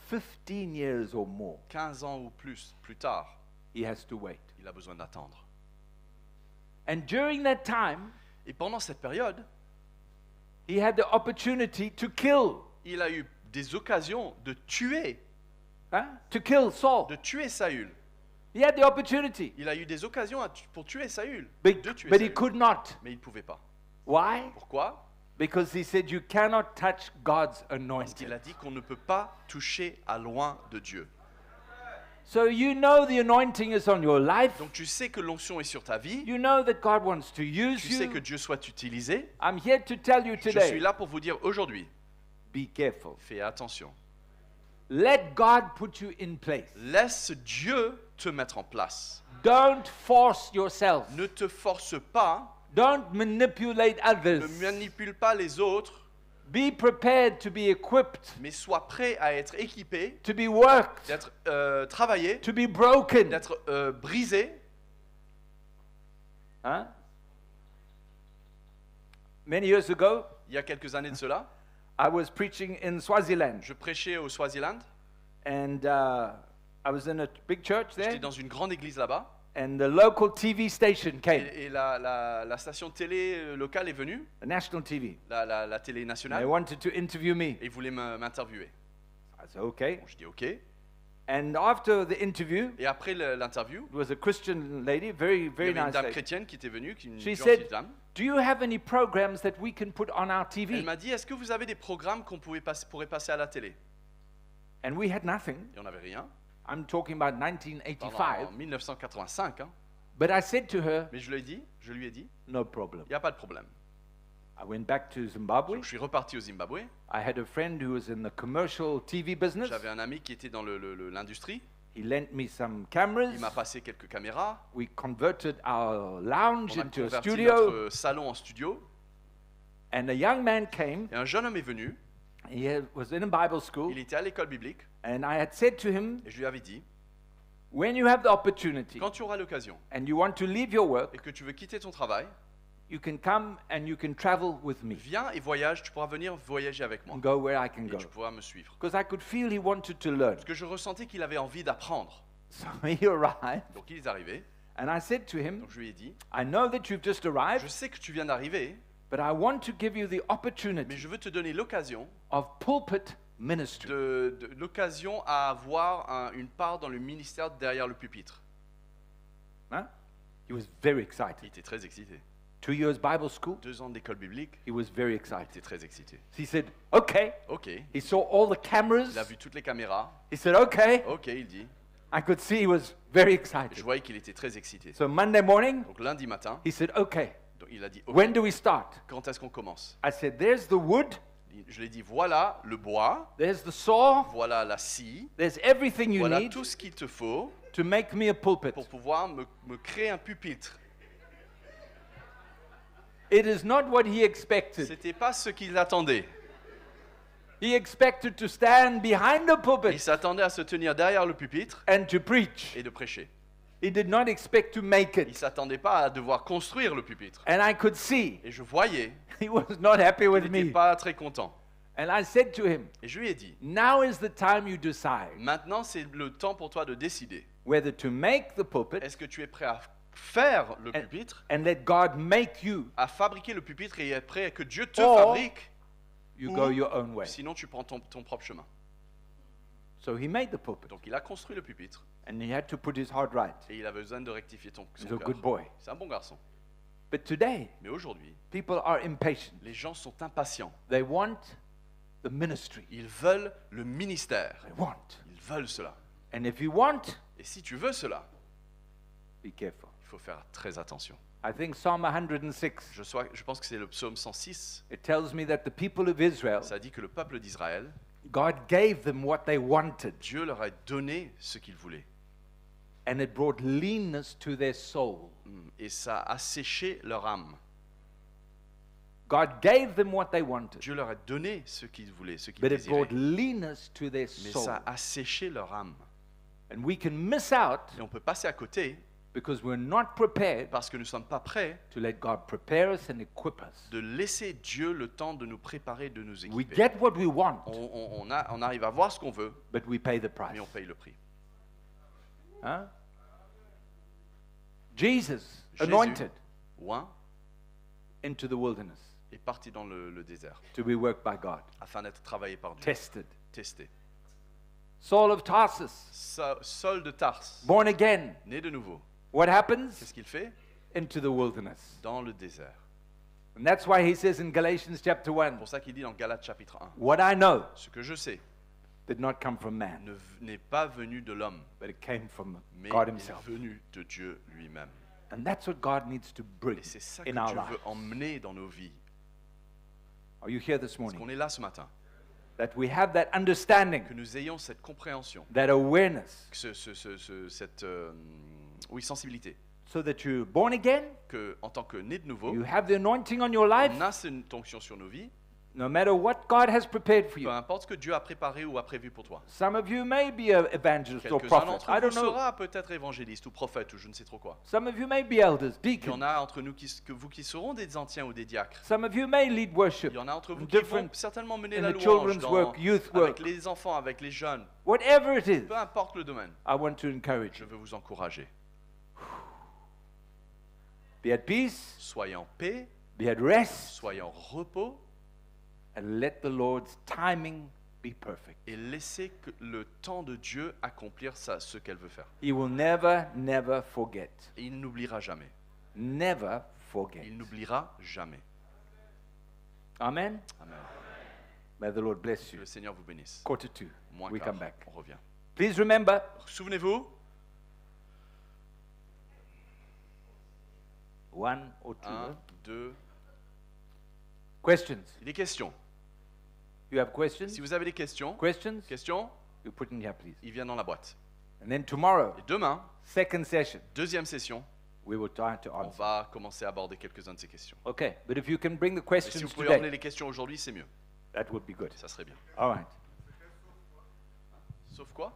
H: 15 years or more,
I: 15 ans ou plus tard,
H: he has to wait.
I: il a besoin d'attendre.
H: And during that time,
I: Et pendant cette période,
H: he had the opportunity to kill,
I: il a eu des occasions de tuer
H: Saul.
I: Saül.
H: He had the opportunity,
I: Il a eu des occasions pour tuer Saül.
H: but,
I: De tuer
H: but he
I: Saül.
H: could not.
I: Mais il ne pouvait pas.
H: Why?
I: Pourquoi?
H: Because he said, you cannot touch God's
I: Parce qu'il
H: anointed.
I: a dit qu'on ne peut pas toucher à loin de Dieu.
H: So you know the anointing is on your life.
I: Donc tu sais que l'onction est sur ta vie.
H: You know that God wants to use
I: Tu sais que
H: you.
I: Dieu soit utilisé.
H: I'm here to tell you
I: Je suis
H: today,
I: là pour vous dire aujourd'hui,
H: be careful.
I: fais attention.
H: Let God put you in place.
I: Laisse Dieu te mettre en place.
H: Don't force yourself.
I: Ne te force pas,
H: Don't manipulate
I: ne
H: others.
I: manipule pas les autres,
H: Be prepared to be equipped,
I: mais sois prêt à être équipé,
H: to be worked,
I: d'être travaillé,
H: to be broken.
I: d'être brisé.
H: Huh? Many years ago,
I: Il y a quelques années de cela,
H: I was preaching in Swaziland,
I: je prêchais au Swaziland.
H: and I was in a big church
I: J'étais
H: there,
I: dans une grande église là-bas.
H: and the local TV station came,
I: Et la station télé locale est venue,
H: the national TV.
I: la télé
H: They
I: nationale,
H: wanted to interview me.
I: et ils voulaient m'interviewer.
H: I said, okay.
I: Bon, je dis OK. Et
H: And after the interview,
I: après l'interview,
H: it was a Christian lady, very,
I: il y
H: very
I: avait une
H: nice
I: dame
H: lady.
I: chrétienne qui était venue, une
H: She
I: gentille
H: said,
I: dame.
H: do you have any programs that we can put on our
I: Elle
H: TV?
I: m'a dit, est-ce que vous avez des programmes qu'on pourrait passer à la télé?
H: And we had nothing.
I: Et on n'avait rien.
H: I'm talking about
I: Pardon,
H: 1985.
I: en 1985. Hein.
H: But I said to her,
I: Mais je lui ai dit,
H: no problem.
I: il n'y a pas de problème.
H: I went back to Zimbabwe.
I: Donc, je suis reparti au Zimbabwe.
H: I had a friend who was in the commercial TV business.
I: J'avais un ami qui était dans l'industrie.
H: He lent me some cameras.
I: Il m'a passé quelques caméras.
H: We converted our lounge
I: On a
H: into a
I: converti
H: studio.
I: notre salon en studio.
H: And a young man came.
I: Et un jeune homme est venu.
H: He was in a Bible school.
I: Il était à l'école biblique.
H: And I had said to him,
I: Et je lui avais dit,
H: when you have the opportunity
I: quand tu auras l'occasion
H: and you want to leave your work,
I: et que tu veux quitter ton travail,
H: you can come and you can travel with me.
I: viens et voyage. Tu pourras venir voyager avec moi.
H: And go where I can
I: Et
H: go.
I: tu pourras me suivre.
H: Because I could feel he wanted to learn.
I: Parce que je ressentais qu'il avait envie d'apprendre.
H: So he arrived.
I: Donc il est arrivé.
H: And I said to him,
I: Donc je lui ai dit,
H: I know that you've just arrived,
I: je sais que tu viens d'arriver,
H: but I want to give you the
I: mais
H: opportunity
I: je veux te donner l'occasion
H: of pulpit ministry.
I: de l'occasion à avoir une part dans le ministère derrière le pupitre.
H: Huh? He was very
I: Il
H: excited.
I: était très excité.
H: 2 years Bible school,
I: 2 ans d'école biblique,
H: he was very
I: il
H: excited.
I: était très excité.
H: He said, okay.
I: Ok,
H: He saw all the cameras.
I: il a vu toutes les caméras.
H: He said, okay.
I: Ok, il dit.
H: I could see he was very
I: Et
H: excited.
I: je voyais qu'il était très excité.
H: So Monday morning,
I: Donc lundi matin,
H: he said, okay.
I: donc, il a dit, ok,
H: When do we start?
I: quand est-ce qu'on commence?
H: I said, there's the wood,
I: Je lui ai dit, voilà le bois,
H: there's the saw,
I: voilà la scie,
H: there's everything you
I: voilà
H: need
I: tout ce qu'il te faut
H: to make me a pulpit.
I: pour pouvoir me créer un pupitre.
H: It is not what he expected.
I: C'était pas ce qu'il attendait.
H: He expected to stand behind the
I: Il
H: pulpit
I: s'attendait à se tenir derrière le pupitre
H: and to preach.
I: et de prêcher.
H: He did not expect to make
I: Il
H: it.
I: s'attendait pas à devoir construire le pupitre.
H: And I could see
I: Et je voyais
H: he was not happy
I: qu'il
H: with
I: n'était
H: me.
I: pas très content.
H: And I said to him,
I: Et je lui ai dit,
H: now is the time you decide
I: maintenant c'est le temps pour toi de décider.
H: whether to make the pulpit
I: Est-ce que tu es prêt à faire le
H: and,
I: pupitre,
H: and let God make you,
I: à fabriquer le pupitre et être prêt à que Dieu te
H: Or,
I: fabrique,
H: you
I: ou
H: go your own way.
I: sinon tu prends ton propre chemin.
H: So he made the pulpit
I: Donc il a construit le pupitre
H: and he had to put his heart right.
I: et il avait besoin de rectifier son
H: He's a
I: cœur.
H: good boy.
I: C'est un bon garçon.
H: But today,
I: Mais aujourd'hui,
H: people are impatient.
I: les gens sont impatients.
H: They want the ministry.
I: Ils veulent le ministère.
H: They want.
I: Ils veulent cela.
H: And if you want,
I: Et si tu veux cela,
H: be careful.
I: il faut faire très attention.
H: I think Psalm 106,
I: Je pense que c'est le psaume 106.
H: it tells me that the people of Israel,
I: Ça dit que le peuple d'Israël,
H: God gave them what they wanted,
I: Dieu leur a donné ce qu'ils voulaient.
H: and it brought leanness to their soul.
I: Et ça a asséché leur âme.
H: God gave them what they wanted,
I: Dieu leur a donné ce qu'ils voulaient, ce qu'ils
H: but it
I: désiraient.
H: brought leanness to their
I: Mais
H: soul.
I: ça a asséché leur âme.
H: And we can miss out
I: Et on peut passer à côté
H: because we're not prepared
I: parce que nous ne sommes pas prêts
H: to let God prepare us and equip us.
I: de laisser Dieu le temps de nous préparer, de nous
H: We
I: équiper.
H: get what we want,
I: On arrive à voir ce qu'on veut,
H: but we pay the price.
I: mais on paye le prix.
H: Huh? Jesus,
I: Jésus,
H: anointed
I: Oint,
H: into the wilderness
I: est parti dans le désert
H: to be worked by God,
I: afin d'être travaillé par Dieu,
H: tested.
I: testé.
H: Saul of Tarsus,
I: Saul de Tarse,
H: born again.
I: né de nouveau,
H: What happens?
I: qu'est-ce qu'il fait?
H: Into the wilderness.
I: Dans le désert.
H: And that's why he says in Galatians chapter 1,
I: C'est pour ça qu'il dit dans Galates chapitre 1,
H: what I know
I: ce que je sais
H: did not come from man,
I: n'est pas venu de l'homme,
H: but it came from
I: mais
H: God
I: est
H: himself.
I: venu de Dieu lui-même.
H: And that's what God needs to bring
I: Et c'est ça que
H: in our
I: Dieu veut
H: lives.
I: emmener dans nos vies.
H: Are you here this
I: Parce
H: morning?
I: qu'on est là ce matin,
H: That we have that understanding,
I: que nous ayons cette compréhension,
H: that awareness,
I: cette sensibilité,
H: so that you're born again,
I: que en tant que né de nouveau,
H: you have the anointing on your life,
I: on a cette onction sur nos vies,
H: no matter what God has prepared for
I: peu
H: you.
I: importe ce que Dieu a préparé ou a prévu pour toi.
H: Some of you may be an evangelist or
I: Quelques-uns
H: prophet.
I: d'entre
H: I
I: vous
H: don't know.
I: sera peut-être évangéliste ou prophète ou je ne sais trop quoi.
H: Some of you may be elders,
I: Il y
H: deacons.
I: en a entre nous qui seront des anciens ou des diacres.
H: Some of you may lead worship.
I: Il y en a entre vous
H: in
I: qui vont
H: different,
I: certainement mener
H: in
I: la
H: the
I: louange
H: children's work, youth
I: avec
H: work,
I: les enfants, avec les jeunes.
H: whatever it is.
I: Peu importe le domaine,
H: I want to encourage
I: je
H: you.
I: veux vous encourager.
H: Be at peace,
I: Soyez en paix,
H: be at rest,
I: soyez en repos
H: and let the Lord's timing be perfect.
I: et laissez que le temps de Dieu accomplir ce qu'elle veut faire.
H: He will never, never forget.
I: Et il n'oubliera jamais.
H: Never forget.
I: Il n'oubliera jamais.
H: Amen.
I: Amen.
H: May the Lord bless
I: Que
H: you.
I: le Seigneur vous bénisse.
H: Quarter two.
I: Moins
H: We
I: quart,
H: come back.
I: on revient.
H: Please remember,
I: Souvenez-vous,
H: 1 or 2.
I: 1, 2,
H: Questions.
I: des questions.
H: You have questions?
I: Si vous avez des questions,
H: Questions?
I: questions,
H: You put in here, please.
I: il vient dans la boîte.
H: And then tomorrow,
I: Et demain,
H: second session,
I: deuxième session,
H: we will try to
I: on
H: answer.
I: va commencer à aborder quelques-uns de ces questions.
H: Okay, but if you can bring the
I: Et si
H: questions
I: vous pouvez emmener
H: today,
I: les questions aujourd'hui, c'est mieux.
H: that would be good.
I: Ça serait bien.
H: All right.
I: Sauf quoi?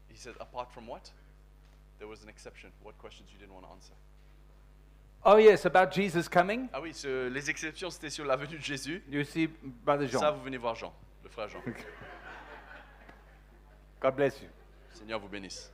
I: He said, apart from what? There was an exception. What questions you didn't want to answer?
H: Oh, yes, about Jesus coming.
I: Ah oui, les exceptions, c'était sur la venue de Jésus.
H: You see, Brother Jean.
I: Ça, vous venez voir Jean, le frère Jean.
H: God bless you.
I: Seigneur vous bénisse.